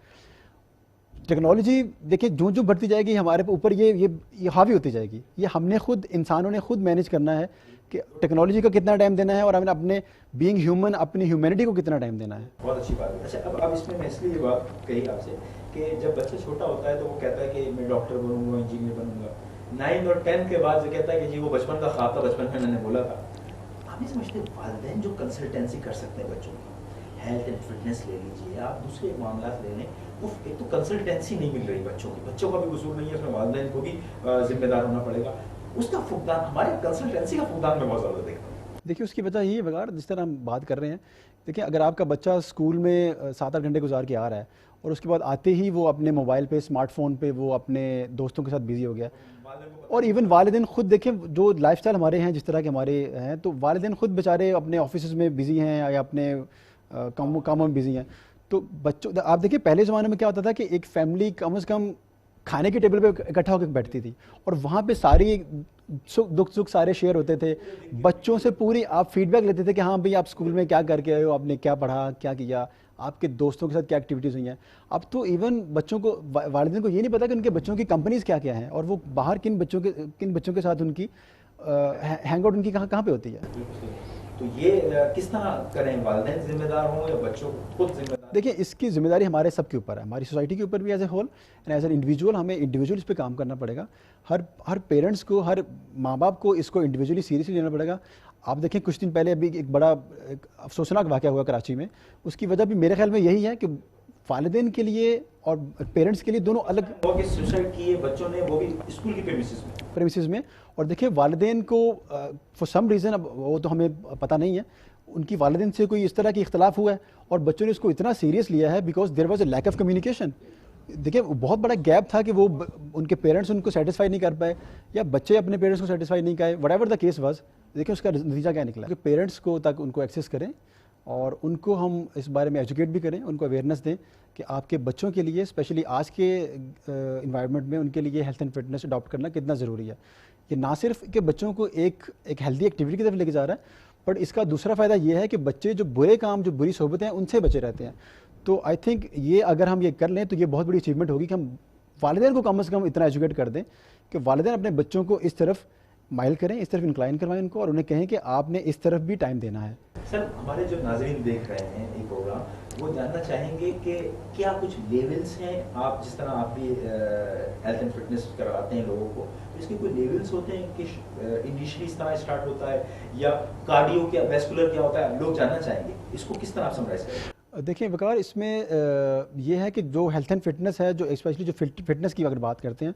ٹیکنالوجی دیکھیں جو بڑھتی جائے گی ہمارے اوپر یہ حاوی ہوتی جائے گی. یہ ہم نے خود, انسانوں نے خود مینیج کرنا ہے کہ ٹیکنالوجی کو کتنا ٹائم دینا ہے, اور ہمیں اپنے بینگ ہیومن, اپنی ہیومینٹی کو کتنا ٹائم دینا ہے. بہت اچھی بات ہے. اچھا, اب اس میں اس لیے یہ بات کہی آپ سے کہ جب بچہ چھوٹا ہوتا ہے تو وہ کہتا ہے کہ میں ڈاکٹر بنوں گا, انجینئر بنوں گا. 9 اور 10 کے بعد وہ کہتا ہے کہ جی وہ بچپن کا خواب تھا, بچپن میں نے بولا تھا. آپ نہیں سمجھتے والدین جو کنسلٹینسی کر سکتے ہیں بچوں کی, ہیلتھ اینڈ فٹنس لے لیجیے, آپ دوسرے معاملات لے لیں, وہ ایک تو کنسلٹینسی نہیں مل رہی بچوں کی. بچوں کا بھی قصور نہیں ہے, اس میں والدین کو بھی ذمہ دار ہونا پڑے گا. اس کا فقدان, ہمارے کنسلٹینسی کا فقدان میں بہت زیادہ دیکھتا ہوں. دیکھیے اس کی وجہ یہ ہے بغیر, جس طرح ہم بات کر رہے ہیں, دیکھیں اگر آپ کا بچہ اسکول میں 7-8 گھنٹے گزار کے آ رہا ہے اور اس کے بعد آتے ہی وہ اپنے موبائل پہ, اسمارٹ فون پہ, وہ اپنے دوستوں کے ساتھ بزی ہو گیا, اور ایون والدین خود دیکھیں جو لائف سٹائل ہمارے ہیں, جس طرح کے ہمارے ہیں, تو والدین خود بیچارے اپنے آفیسز میں بزی ہیں یا اپنے کاموں میں بزی ہیں. تو بچوں, آپ دیکھیں پہلے زمانے میں کیا ہوتا تھا کہ ایک فیملی کم از کم کھانے کے ٹیبل پہ اکٹھا ہو کے بیٹھتی تھی, اور وہاں پہ ساری دکھ سکھ سارے شیئر ہوتے تھے. بچوں سے پوری آپ فیڈ بیک لیتے تھے کہ ہاں بھئی آپ اسکول میں کیا کر کے آئے ہو, آپ نے کیا پڑھا, کیا کیا, آپ کے دوستوں کے ساتھ کیا ایکٹیویٹیز ہوئی ہیں. اب تو ایون بچوں کو, والدین کو یہ نہیں پتا کہ ان کے بچوں کی کمپنیز کیا کیا ہیں, اور وہ باہر کن بچوں کے ساتھ ان کی ہینگ آؤٹ ان کی کہاں پہ ہوتی ہے. تو یہ کس طرح کریں, والدین ذمہ دار ہوں یا بچوں خود ذمہ دار؟ دیکھیں اس کی ذمہ داری ہمارے سب کے اوپر ہے, ہماری سوسائٹی کے اوپر بھی as a whole, and as an individual ہمیں انڈیویجول اس پہ کام کرنا پڑے گا. ہر پیرنٹس کو, ہر ماں باپ کو اس کو انڈیویجولی سیریسلی لینا پڑے گا. آپ دیکھیں کچھ دن پہلے ابھی ایک بڑا افسوسناک واقعہ ہوا کراچی میں. اس کی وجہ بھی میرے خیال میں یہی ہے کہ والدین کے لیے اور پیرنٹس کے لیے دونوں الگ سوسائڈ کیے بچوں نے, وہ بھی اسکول کی پریمیسز میں. اور دیکھیں والدین کو فار سم ریزن, اب وہ تو ہمیں پتہ نہیں ہے, ان کی والدین سے کوئی اس طرح کی اختلاف ہوا ہے اور بچوں نے اس کو اتنا سیریس لیا ہے because there was a lack of communication. دیکھیں بہت بڑا گیپ تھا کہ وہ ان کے پیرنٹس ان کو سیٹسفائی نہیں کر پائے, یا بچے اپنے پیرنٹس کو سیٹسفائی نہیں کرے, what ever the case was. دیکھیں اس کا نتیجہ کیا نکلا کہ پیرنٹس کو تک ان کو ایکسیس کریں, اور ان کو ہم اس بارے میں ایجوکیٹ بھی کریں, ان کو اویئرنیس دیں کہ آپ کے بچوں کے لیے, اسپیشلی آج کے انوائرمنٹ میں, ان کے لیے ہیلتھ اینڈ فٹنس اڈاپٹ کرنا کتنا ضروری ہے. یہ نہ صرف کہ بچوں کو ایک ہیلدی ایکٹیویٹی کی طرف لے کے جا رہا ہے, بٹ اس کا دوسرا فائدہ یہ ہے کہ بچے جو برے کام, جو بری صحبتیں ہیں, ان سے بچے رہتے ہیں. تو آئی تھنک یہ اگر ہم یہ کر لیں تو یہ بہت بڑی اچیومنٹ ہوگی کہ ہم والدین کو کم از کم اتنا ایجوکیٹ کر دیں کہ والدین اپنے بچوں کو اس طرف مائل کریں, اس طرف انکلائن کروائیں ان کو, اور انہیں کہیں کہ آپ نے اس طرف بھی ٹائم دینا ہے. سر ہمارے جو ناظرین دیکھ رہے ہیں یہ پروگرام, وہ جاننا چاہیں گے کہ کیا کچھ لیولز ہیں, آپ جس طرح آپ بھی ہیلتھ اینڈ فٹنس کرواتے ہیں لوگوں کو, تو اس کے کوئی لیولز ہوتے ہیں کہ انیشلی اس طرح اسٹارٹ ہوتا ہے, یا کارڈیو کیا, ویسکولر کیا ہوتا ہے, لوگ جاننا چاہیں گے, اس کو کس طرح آپ سمرائز کریں؟ دیکھیں وقار, اس میں یہ ہے کہ جو ہیلتھ اینڈ فٹنس ہے, جو اسپیشلی جو فٹنس کی اگر بات کرتے ہیں,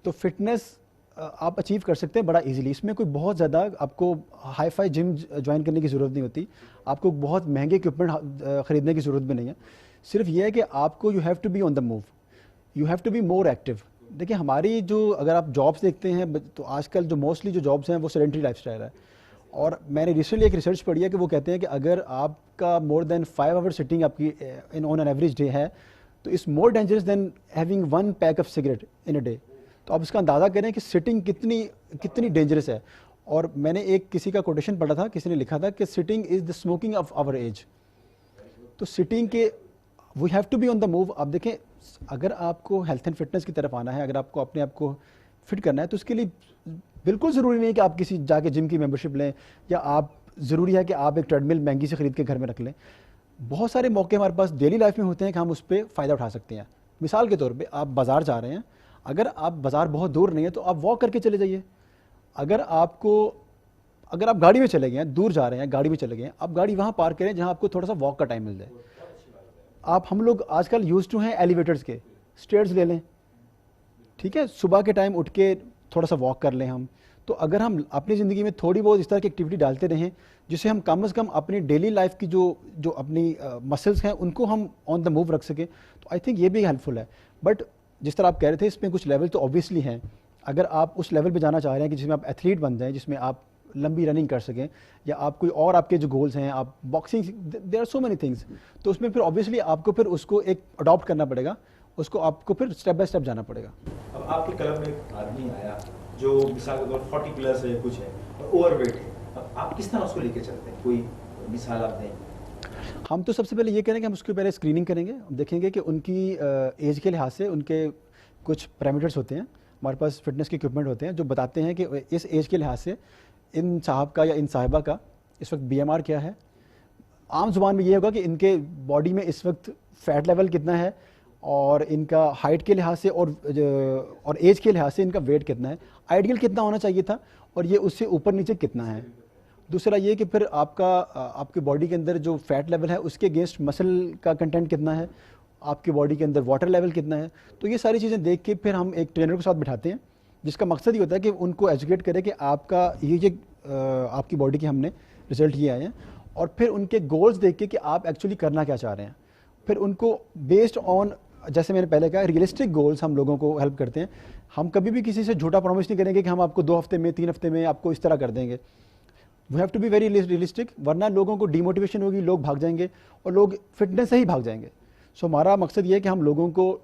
تو فٹنس آپ اچیو کر سکتے ہیں بڑا ایزیلی. اس میں کوئی بہت زیادہ آپ کو ہائی فائی جم جوائن کرنے کی ضرورت نہیں ہوتی, آپ کو بہت مہنگے اکوپمنٹ خریدنے کی ضرورت بھی نہیں ہے. صرف یہ ہے کہ آپ کو you have to be on the move, you have to be more active. دیکھیں ہماری جو اگر آپ جابس دیکھتے ہیں تو آج کل جو موسٹلی جو جابس ہیں وہ سیڈنٹری لائف اسٹائل ہے. اور میں نے ریسنٹلی ایک ریسرچ پڑھی ہے کہ وہ کہتے ہیں کہ اگر آپ کا مور دین 5 آور سٹنگ آپ کی آن این ایوریج ڈے ہے تو it's more dangerous than having 1 pack of cigarette in a day. تو آپ اس کا اندازہ کریں کہ سٹنگ کتنی ڈینجرس ہے. اور میں نے ایک کسی کا کوٹیشن پڑھا تھا, کسی نے لکھا تھا کہ sitting is the smoking of our age. تو سٹنگ کے we have to be on the move. آپ دیکھیں اگر آپ کو ہیلتھ اینڈ فٹنس کی طرف آنا ہے, اگر آپ کو اپنے آپ کو فٹ کرنا ہے تو اس کے لیے بالکل ضروری نہیں کہ آپ کسی جا کے جم کی ممبرشپ لیں, یا آپ ضروری ہے کہ آپ ایک ٹریڈ مل مہنگی سے خرید کے گھر میں رکھ لیں. بہت سارے موقع ہمارے پاس ڈیلی لائف میں ہوتے ہیں کہ ہم اس پہ فائدہ اٹھا سکتے ہیں. مثال کے طور پہ آپ بازار جا رہے ہیں, اگر آپ بازار بہت دور نہیں ہے تو آپ واک کر کے چلے جائیے. اگر آپ گاڑی میں چلے گئے ہیں, دور جا رہے ہیں گاڑی میں چلے گئے ہیں, آپ گاڑی وہاں پارک کریں جہاں آپ کو تھوڑا سا واک کا ٹائم مل جائے. ہم لوگ آج کل یوز ٹو ہیں ایلیویٹرز کے, اسٹیئرز لے لیں, ٹھیک ہے, صبح کے ٹائم اٹھ کے تھوڑا سا واک کر لیں ہم. تو اگر ہم اپنی زندگی میں تھوڑی بہت اس طرح کی ایکٹیویٹی ڈالتے رہیں جسے ہم کم از کم اپنی ڈیلی لائف کی جو اپنی مسلس ہیں ان کو ہم آن دا موو رکھ سکیں, تو آئی تھنک یہ بھی ہیلپ فل ہے. بٹ جس طرح آپ کہہ رہے تھے اس میں کچھ لیول تو اوبیسلی ہیں. اگر آپ اس لیول پہ جانا چاہ رہے ہیں کہ جس میں آپ ایتھلیٹ بن جائیں, جس میں آپ لمبی رننگ کر سکیں, یا آپ کوئی اور آپ کے جو گولز ہیں, آپ boxing, there are so many things, تو اس میں پھر اوبیسلی آپ کو پھر اس کو ایک اڈاپٹ کرنا پڑے گا, اس کو آپ کو پھر اسٹیپ بائی اسٹیپ جانا پڑے گا. اب آپ کے کلب میں ایک آدمی آیا جو مثال کے طور 40 پلس ہے, کچھ ہے اور اوور ویٹ ہے, اب آپ کس طرح اس کو لے کے چلتے ہیں, کوئی مثال آپ دیں؟ ہم تو سب سے پہلے یہ کریں گے ہم اس کی پہلے اسکریننگ کریں گے, ہم دیکھیں گے کہ ان کی ایج کے لحاظ سے ان کے کچھ پیرامیٹرس ہوتے ہیں, ہمارے پاس فٹنس کے اکوپمنٹ ہوتے ہیں جو بتاتے ہیں کہ اس ایج کے لحاظ سے ان صاحب کا یا ان صاحبہ کا اس وقت بی ایم آر کیا ہے. عام زبان میں یہ ہوگا کہ ان کے باڈی میں اس وقت فیٹ لیول کتنا ہے, اور ان کا ہائٹ کے لحاظ سے اور ایج کے لحاظ سے ان کا ویٹ کتنا ہے, آئیڈیل کتنا ہونا چاہیے تھا, اور یہ اس سے اوپر نیچے کتنا ہے. دوسرا یہ کہ پھر آپ کی باڈی کے اندر جو فیٹ لیول ہے اس کے اگینسٹ مسل کا کنٹینٹ کتنا ہے, آپ کی باڈی کے اندر واٹر لیول کتنا ہے. تو یہ ساری چیزیں دیکھ کے پھر ہم ایک ٹرینر کے ساتھ بٹھاتے ہیں جس کا مقصد یہ ہوتا ہے کہ ان کو ایجوکیٹ کرے کہ آپ کا یہ آپ کی باڈی کے ہم نے رزلٹ یہ آئے ہیں, اور پھر ان کے گولز دیکھ کے کہ آپ ایکچولی کرنا کیا چاہ رہے ہیں. پھر ان کو بیسڈ آن, جیسے میں نے پہلے کہا, ریئلسٹک گولز ہم لوگوں کو ہیلپ کرتے ہیں. ہم کبھی بھی کسی سے جھوٹا پرومس نہیں کریں گے کہ ہم آپ کو 2 ہفتے میں 3 ہفتے میں آپ کو اس طرح کر دیں گے. We have to be very realistic, ورنہ لوگوں کو ڈی موٹیویشن ہوگی, لوگ بھاگ جائیں گے اور لوگ فٹنس سے ہی بھاگ جائیں گے. سو ہمارا مقصد یہ ہے کہ ہم لوگوں کو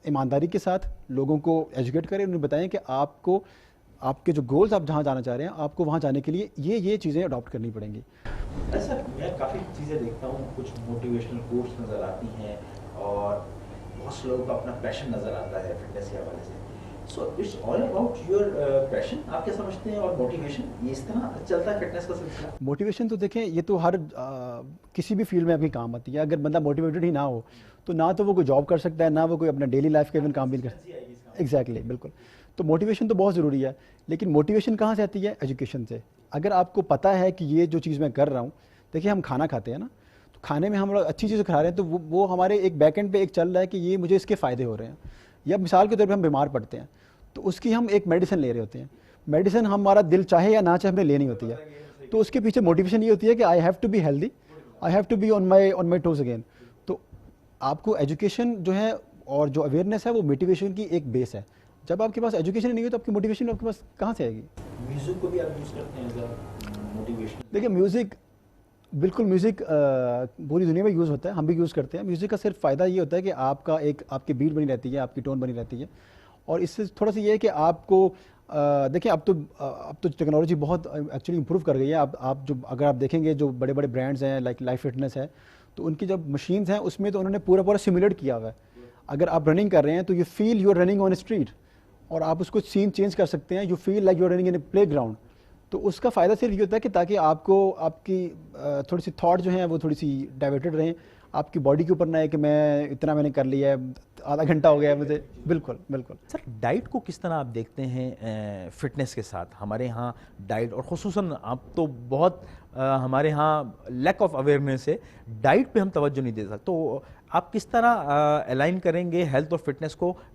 ایمانداری کے ساتھ لوگوں کو ایجوکیٹ کریں, انہیں بتائیں کہ آپ کو آپ کے جو گولز آپ جہاں جانا چاہ رہے ہیں آپ کو وہاں جانے کے لیے یہ چیزیں اڈاپٹ کرنی پڑیں گی. سر میں کافی چیزیں دیکھتا ہوں, کچھ موٹیویشنل کورس نظر آتی ہیں اور بہت سے لوگوں کا اپنا پیشن نظر آتا ہے فٹنس کے حوالے سے. So it's all about your passion, آپ کیا سمجھتے ہیں, اور موٹیویشن, یہ اس طرح چلتا ہے فٹنس کا سلسلہ؟ موٹیویشن تو دیکھیں یہ تو ہر کسی بھی فیلڈ میں آپ کی کام آتی ہے. اگر بندہ موٹیویٹڈ ہی نہ ہو تو نہ تو وہ کوئی جاب کر سکتا ہے, نہ وہ کوئی اپنا ڈیلی لائف کا ایون کام بھی کر سکتا ہے. ایگزیکٹلی, بالکل. تو موٹیویشن تو بہت ضروری ہے, لیکن موٹیویشن کہاں سے آتی ہے؟ ایجوکیشن سے. اگر آپ کو پتہ ہے کہ یہ جو چیز میں کر رہا ہوں, دیکھیے ہم کھانا کھاتے ہیں نا, تو کھانے میں ہم لوگ اچھی چیزیں کھا رہے ہیں تو وہ ہمارے ایک بیک اینڈ پہ ایک چل رہا ہے کہ یہ مجھے اس کے فائدے ہو رہے ہیں. یا مثال کے طور پہ ہم بیمار پڑتے ہیں تو اس کی ہم ایک میڈیسن لے رہے ہوتے ہیں. میڈیسن ہمارا دل چاہے یا نہ چاہے ہم نے لینی ہوتی ہے. تو اس کے پیچھے موٹیویشن یہ ہوتی ہے کہ I have to be healthy, I have to be on my toes again. تو آپ کو ایجوکیشن جو ہے اور جو اویئرنیس ہے وہ موٹیویشن کی ایک بیس ہے. جب آپ کے پاس ایجوکیشن نہیں ہے تو آپ کی موٹیویشن آپ کے پاس کہاں سے آئے گی؟ میوزک کو بھی آپ یوز کرتے ہیں ایز موٹیویشن؟ دیکھیے میوزک, بالکل میوزک پوری دنیا میں یوز ہوتا ہے, ہم بھی یوز کرتے ہیں. میوزک کا صرف فائدہ یہ ہوتا ہے کہ آپ کا ایک آپ کی بیٹ بنی رہتی ہے, آپ کی ٹون بنی رہتی ہے, اور اس سے تھوڑا سا یہ ہے کہ آپ کو دیکھیں اب تو ٹیکنالوجی بہت ایکچولی امپروو کر گئی ہے. آپ جو اگر آپ دیکھیں گے جو بڑے بڑے برانڈز ہیں لائک لائف فٹنس ہے, تو ان کی جب مشینز ہیں اس میں تو انہوں نے پورا سیمولیٹ کیا ہوا ہے. اگر آپ رننگ کر رہے ہیں تو you feel you are running on street, اور آپ اس کو سین چینج کر سکتے ہیں, you feel like you are running in a playground. تو اس کا فائدہ صرف یہ ہوتا ہے کہ تاکہ آپ کو آپ کی تھوڑی سی تھاٹ جو ہیں وہ تھوڑی سی ڈائیورٹڈ رہیں, آپ کی باڈی کے اوپر نہ ہے کہ میں اتنا میں نے کر لیا ہے, آدھا گھنٹہ ہو گیا ہے مجھے. بالکل بالکل. سر ڈائٹ کو کس طرح آپ دیکھتے ہیں فٹنس کے ساتھ؟ ہمارے ہاں ڈائٹ, اور خصوصاً آپ تو بہت ہمارے ہاں لیک آف اویئرنیس ہے, ڈائٹ پہ ہم توجہ نہیں دے سکتے, تو آپ کس طرح الائن کریں گے ہیلتھ اور فٹنس کو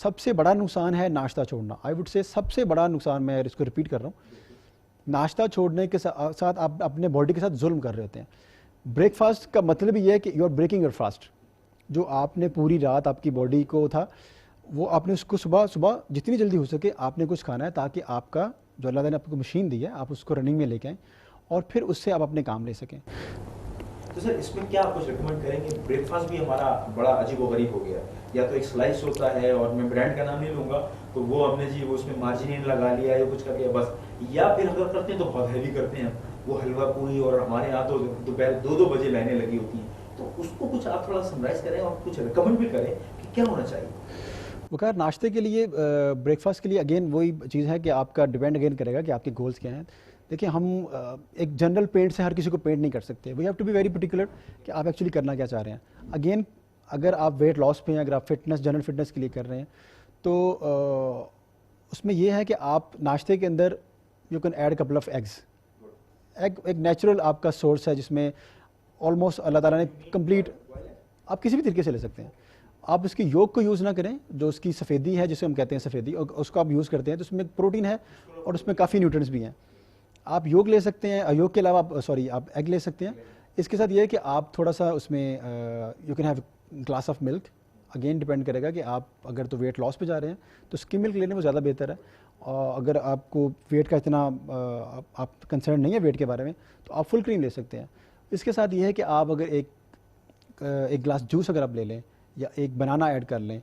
سب سے بڑا نقصان ہے ناشتہ چھوڑنا. آئی وڈ سے سب سے بڑا نقصان, میں اس کو ریپیٹ کر رہا ہوں, ناشتہ چھوڑنے کے ساتھ آپ اپنے باڈی کے ساتھ ظلم کر رہے ہوتے ہیں. بریک فاسٹ کا مطلب یہ ہے کہ you are breaking your fast. جو آپ نے پوری رات آپ کی باڈی کو تھا, وہ آپ نے اس کو صبح جتنی جلدی ہو سکے آپ نے کچھ کھانا ہے, تاکہ آپ کا جو اللہ تعالیٰ نے آپ کو مشین دی ہے آپ اس کو رننگ میں لے کے آئیں اور پھر اس سے آپ اپنے کام لے سکیں. تو سر اس میں کیا آپ کچھ ریکمینڈ کریں گے؟ بریک فاسٹ بھی ہمارا بڑا عجیب و غریب ہو گیا, یا تو ایک سلائس ہوتا ہے, اور میں برانڈ کا نام نہیں لوں گا, تو وہ ہم نے جی وہ اس میں مارجرین لگا لیا یا کچھ کر لیا بس, یا پھر اگر کرتے ہیں تو بہت ہیوی کرتے ہیں وہ حلوہ پوری, اور ہمارے یہاں تو دوپہر 2 بجے لائنیں لگی ہوتی ہیں. تو اس کو کچھ آپ تھوڑا سمرائز کریں اور کچھ ریکمینڈ بھی کریں کہ کیا ہونا چاہیے. وقار, ناشتے کے لیے بریک فاسٹ کے لیے اگین وہی چیز ہے کہ آپ کا ڈیپینڈ اگین کرے گا کہ آپ کے گولز کیا ہیں. دیکھیں, ہم ایک جنرل پینٹ سے ہر کسی کو پینٹ نہیں کر سکتے. We have to be very particular کہ آپ ایکچولی کرنا کیا چاہ رہے ہیں. اگین, اگر آپ ویٹ لاس پہ ہیں, اگر آپ فٹنس جنرل فٹنس کے لیے کر رہے ہیں, تو اس میں یہ ہے کہ آپ ناشتے کے اندر you can add couple of eggs. ایک نیچرل آپ کا سورس ہے جس میں آلموسٹ اللہ تعالیٰ نے کمپلیٹ, آپ کسی بھی طریقے سے لے سکتے ہیں. آپ اس کی یوک کو یوز نہ کریں, جو اس کی سفیدی ہے جسے ہم کہتے ہیں سفیدی, اور اس کو آپ یوز کرتے ہیں تو اس میں پروٹین ہے اور اس میں کافی نیوٹرنس بھی ہیں. آپ یوگ لے سکتے ہیں, یوگ کے علاوہ آپ ایگ لے سکتے ہیں. اس کے ساتھ یہ ہے کہ آپ تھوڑا سا اس میں you can have glass of milk. Again depend کرے گا کہ آپ اگر تو ویٹ لاس پہ جا رہے ہیں تو اسکم ملک لینے میں زیادہ بہتر ہے, اور اگر آپ کو ویٹ کا اتنا آپ کنسرن نہیں ہے ویٹ کے بارے میں, تو آپ فل کریم لے سکتے ہیں. اس کے ساتھ یہ ہے کہ آپ اگر ایک گلاس جوس اگر آپ لے لیں, یا ایک بنانا ایڈ کر لیں,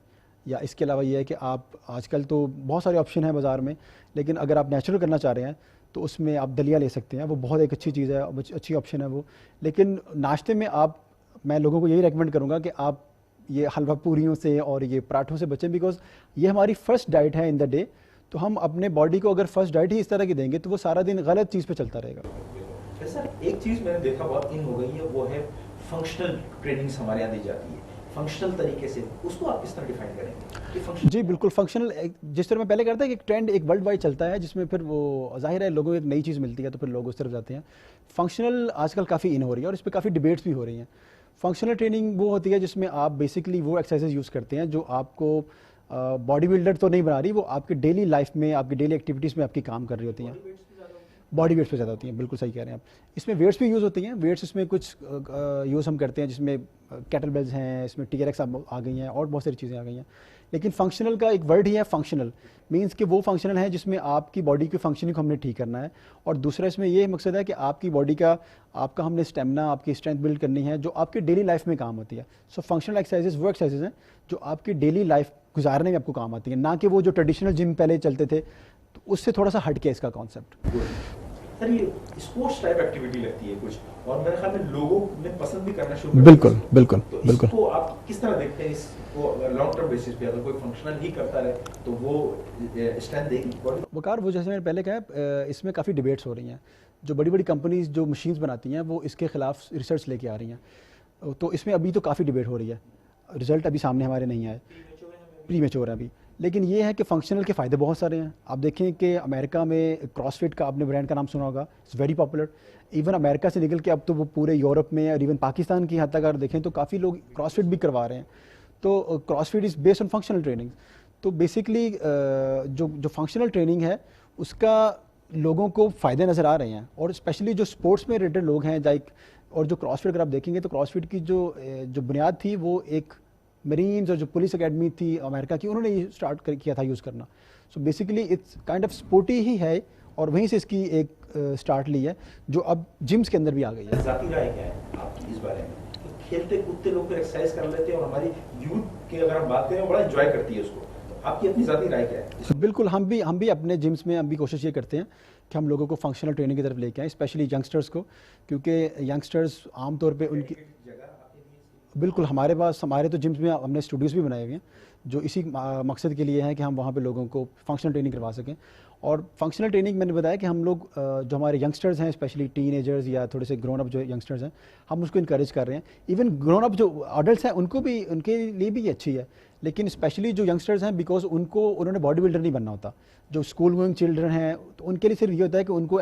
یا اس کے علاوہ یہ ہے کہ آپ آج کل تو بہت سارے آپشن ہیں بازار میں, لیکن اگر آپ نیچرل کرنا چاہ رہے ہیں تو اس میں آپ دلیا لے سکتے ہیں. وہ بہت ایک اچھی چیز ہے, اچھی آپشن ہے وہ. لیکن ناشتے میں میں لوگوں کو یہی ریکمینڈ کروں گا کہ آپ یہ حلوہ پوریوں سے اور یہ پراٹھوں سے بچیں, بیکاز یہ ہماری فرسٹ ڈائٹ ہے ان دا ڈے. تو ہم اپنے باڈی کو اگر فرسٹ ڈائٹ ہی اس طرح کی دیں گے تو وہ سارا دن غلط چیز پہ چلتا رہے گا. سر ایک چیز میں نے دیکھا بہت ان ہو گئی ہے, وہ ہے فنکشنل ٹریننگز ہمارے یہاں دی جاتی ہے فنکشنل طریقے سے. اس کو آپ کس طرح ڈیفائن کریں گے؟ جی بالکل, فنکشنل جس طرح میں پہلے کرتا ہے کہ ایک ٹرینڈ ایک ورلڈ وائڈ چلتا ہے, جس میں پھر وہ ظاہر ہے لوگوں کو ایک نئی چیز ملتی ہے تو پھر لوگ اس طرف جاتے ہیں. فنکشنل آج کل کافی ان ہو رہی ہے اور اس پہ کافی ڈبیٹس بھی ہو رہی ہیں. فنکشنل ٹریننگ وہ ہوتی ہے جس میں آپ بیسکلی وہ ایکسرسائز یوز کرتے ہیں جو آپ کو باڈی بلڈر تو نہیں بنا رہی, وہ آپ کے ڈیلی لائف میں, آپ کی ڈیلی ایکٹیویٹیز میں آپ کی کام کر رہی ہوتی ہیں. باڈی ویٹس پہ زیادہ ہوتی ہیں, بالکل صحیح کہہ رہے ہیں آپ. اس میں ویٹس بھی یوز ہوتی ہیں. ویٹس اس میں کچھ یوز ہم کرتے ہیں جس میں کیٹل بیلز ہیں, اس میں TRX آ گئی ہیں, اور بہت ساری چیزیں آ گئی ہیں. لیکن فنکشنل کا ایک ورڈ ہی ہے فنکشنل, مینس کہ وہ فنکشنل ہے جس میں آپ کی باڈی کی فنکشننگ کو ہم نے ٹھیک کرنا ہے. اور دوسرا اس میں یہ مقصد ہے کہ آپ کی باڈی کا آپ کا ہم نے اسٹیمنا, آپ کی اسٹرینتھ بلڈ کرنی ہے جو آپ کی ڈیلی لائف میں کام ہوتی ہے. سو فنکشنل ایکسرسائزز وہ ایکسرسائزز ہیں جو آپ کی ڈیلی لائف گزارنے میں آپ کو کام آتی ہیں, نہ کہ وہ جو ٹریڈیشنل جم پہلے چلتے تھے, تو اس سے تھوڑا سا ہٹ کے اس کا کانسیپٹ. سر یہ اسپورٹس ٹائپ ایکٹیویٹی لگتی ہے کچھ, اور میرے خیال میں لوگوں نے پسند بھی کرنا شروع کر دیا. بالکل بالکل بالکل. اس کو آپ کس طرح دیکھتے ہیں اس کو لانگ ٹرم بیسس پہ؟ اگر کوئی فنکشنل ہی کرتا رہے تو وہ اسٹرینتھ دے گی باڈی. وقار, وہ جیسے میں نے پہلے کہا, اس میں کافی ڈبیٹس ہو رہی ہیں. جو بڑی بڑی کمپنیز جو مشینز بناتی ہیں وہ اس کے خلاف ریسرچ لے کے آ رہی ہیں, تو اس میں ابھی تو کافی ڈبیٹ ہو رہی ہے. رزلٹ ابھی سامنے ہمارے نہیں آئے, پری میچور ہے ابھی. لیکن یہ ہے کہ فنکشنل کے فائدے بہت سارے ہیں. آپ دیکھیں کہ امریکہ میں کراس فٹ کا آپ نے برانڈ کا نام سنا ہوگا, اٹس ویری پاپولر. ایون امریکہ سے نکل کے اب تو وہ پورے یورپ میں اور ایون پاکستان کی حد تک اگر دیکھیں تو کافی لوگ کراس فٹ بھی کروا رہے ہیں. تو CrossFit is based on functional training. تو بیسکلی جو فنکشنل ٹریننگ ہے اس کا لوگوں کو فائدے نظر آ رہے ہیں, اور اسپیشلی جو اسپورٹس میں ریلیٹڈ لوگ ہیں لائک, اور جو کراس فٹ اگر آپ دیکھیں گے تو کراس فٹ کی جو بنیاد تھی وہ ایک مرینز اور جو پولیس اکیڈمی تھی امریکہ کی, انہوں نے یہ اسٹارٹ کیا تھا یوز کرنا. So basically it's kind of sporty ہی ہے, اور وہیں سے اس کی ایک اسٹارٹ لی ہے جو اب جمس کے اندر بھی آ گئی ہے. ذاتی رائے کیا ہے آپ کی اس بارے میں؟ کھیلتے کودتے لوگ ایکسرسائز کر لیتے ہیں, اور ہماری یوتھ کی اگر ہم بات کریں وہ بڑا انجوائے کرتی ہے اس کو. آپ کی اپنی ذاتی رائے کیا ہے؟ بالکل, ہم بھی اپنے جمس میں ہم بھی کوشش یہ کرتے ہیں کہ ہم لوگوں کو فنکشنل ٹریننگ کی طرف لے کے آئیں, اسپیشلی ینگسٹرس کو, کیونکہ ینگسٹرس عام طور پہ ان کی بالکل ہمارے تو جمس میں ہم نے اسٹوڈیوز بھی بنائے ہوئے ہیں جو اسی مقصد کے لیے ہیں کہ ہم وہاں پہ لوگوں کو فنکشنل ٹریننگ کروا سکیں. اور فنکشنل ٹریننگ میں نے بتایا کہ ہم لوگ جو ہمارے ینگسٹرز ہیں, اسپیشلی ٹین ایجرز یا تھوڑے سے گرون اپ جو ینگسٹرز ہیں, ہم اس کو انکریج کر رہے ہیں. ایون گرون اپ جو اڈلٹس ہیں ان کے لیے بھی یہ اچھی ہے, لیکن اسپیشلی جو ینگسٹرز ہیں بیکاز انہوں نے باڈی بلڈر نہیں بننا ہوتا. جو اسکول گوئنگ چلڈرن ہیں تو ان کے لیے صرف یہ ہوتا ہے کہ ان کو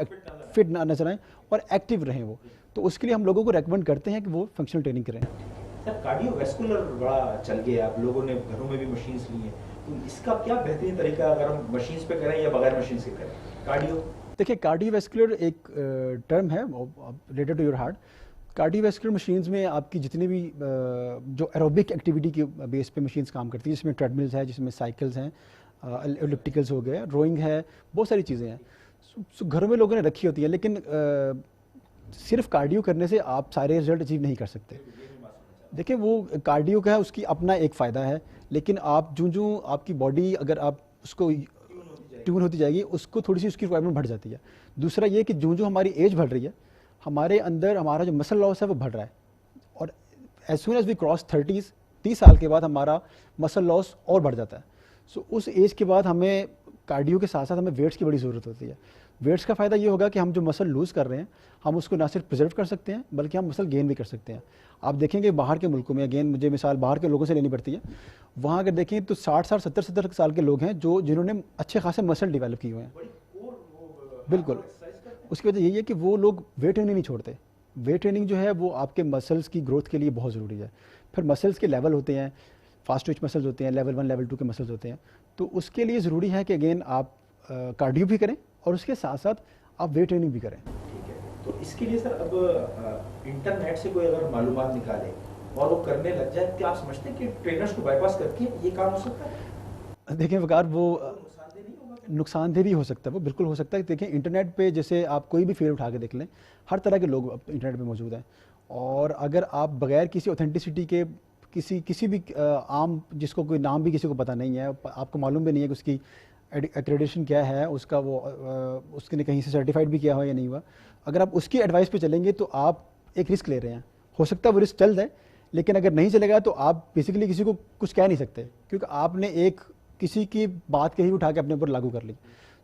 فٹ نظر آئیں اور ایکٹیو رہیں وہ. تو اس کے لیے ہم لوگوں کو ریکمینڈ کرتے ہیں کہ وہ فنکشنل ٹریننگ کریں. سر کارڈیو ویسکولر بڑا چل گیا, آپ لوگوں نے گھروں میں بھی مشینس لی ہیں, تو اس کا کیا بہترین طریقہ ہے اگر ہم مشینز پہ کریں یا بغیر مشینز کے کریں؟ کارڈیو دیکھیے کارڈیو ویسکولر ایک ٹرم ہے related to your heart. Cardiovascular machines میں آپ کی جتنی بھی جو ایروبک ایکٹیویٹی کے بیس پہ مشینز کام کرتی ہیں، جس میں ٹریڈ ملز ہے، جس میں سائیکلز ہیں، الیپٹیکلز ہو گئے، روئنگ ہے، بہت ساری چیزیں ہیں. گھروں میں لوگوں نے رکھی ہوتی ہیں، لیکن صرف کارڈیو کرنے سے آپ سارے رزلٹ اچیو نہیں کر سکتے. دیکھیں وہ کارڈیو کا ہے، اس کی اپنا ایک فائدہ ہے، لیکن آپ جو آپ کی باڈی اگر آپ اس کو ٹیون ہوتی جائے گی، اس کو تھوڑی سی اس کی ریکوائرمنٹ بڑھ جاتی ہے. دوسرا یہ کہ جو ہماری ایج بڑھ رہی ہے، ہمارے اندر ہمارا جو مسل لاس ہے وہ بڑھ رہا ہے، اور as soon as we cross 30 سال کے بعد ہمارا مسل لاس اور بڑھ جاتا ہے. سو اس ایج کے بعد ہمیں کارڈیو کے ساتھ ساتھ ہمیں ویٹس کی بڑی ضرورت ہوتی ہے. ویٹس کا فائدہ یہ ہوگا کہ ہم جو مسل لوز کر رہے ہیں، ہم اس کو نہ صرف پرزرو کر سکتے ہیں بلکہ ہم مسل گین بھی کر سکتے ہیں. آپ دیکھیں گے باہر کے ملکوں میں، اگین مجھے مثال باہر کے لوگوں سے لینی پڑتی ہے، وہاں اگر دیکھیں تو 60 سال 70 سال کے لوگ ہیں جنہوں نے اچھے خاصے مسل ڈیولپ کیے ہوئے ہیں. بالکل. اس کی وجہ یہی ہے کہ وہ لوگ ویٹ ٹریننگ نہیں چھوڑتے. ویٹ ٹریننگ جو ہے وہ آپ کے مسلس کی گروتھ کے لیے بہت ضروری ہے. پھر مسلس کے لیول ہوتے ہیں، فاسٹ ٹوچ مسلز ہوتے ہیں، لیول 1 لیول 2 کے مسلز ہوتے ہیں. تو اس کے لیے ضروری ہے کہ اگین آپ کارڈیو بھی کریں اور اس کے ساتھ ساتھ آپ ویٹ ٹریننگ بھی کریں. ٹھیک ہے. تو اس کے لیے سر اب انٹرنیٹ سے کوئی اگر معلومات نکالے اور وہ کرنے لگ جائے، کیا آپ سمجھتے ہیں کہ ٹرینرز کو بائی پاس کر کے یہ کام ہو سکتا ہے؟ دیکھیں وقار، وہ نقصان دہ بھی ہو سکتا ہے، وہ بالکل ہو سکتا ہے. دیکھیں انٹرنیٹ پہ جیسے آپ کوئی بھی فیلڈ اٹھا کے دیکھ لیں، ہر طرح کے لوگ انٹرنیٹ پہ موجود ہیں، اور اگر آپ بغیر کسی اوتھینٹسٹی کے کسی بھی عام جس کو کوئی نام بھی کسی کو پتہ نہیں ہے، آپ کو معلوم بھی نہیں ہے کہ اس کی ایکریڈیشن کیا ہے، اس کا وہ اس نے کہیں سے سرٹیفائڈ بھی کیا ہوا یا نہیں ہوا، اگر آپ اس کی ایڈوائس پہ چلیں گے تو آپ ایک رسک لے رہے ہیں. ہو سکتا ہے وہ رسک چل جائے، لیکن اگر نہیں چلے گا تو آپ بیسیکلی کسی کو کچھ کہہ نہیں سکتے، کیونکہ آپ نے ایک کسی کی بات کہیں اٹھا کے اپنے اوپر لاگو کر لی.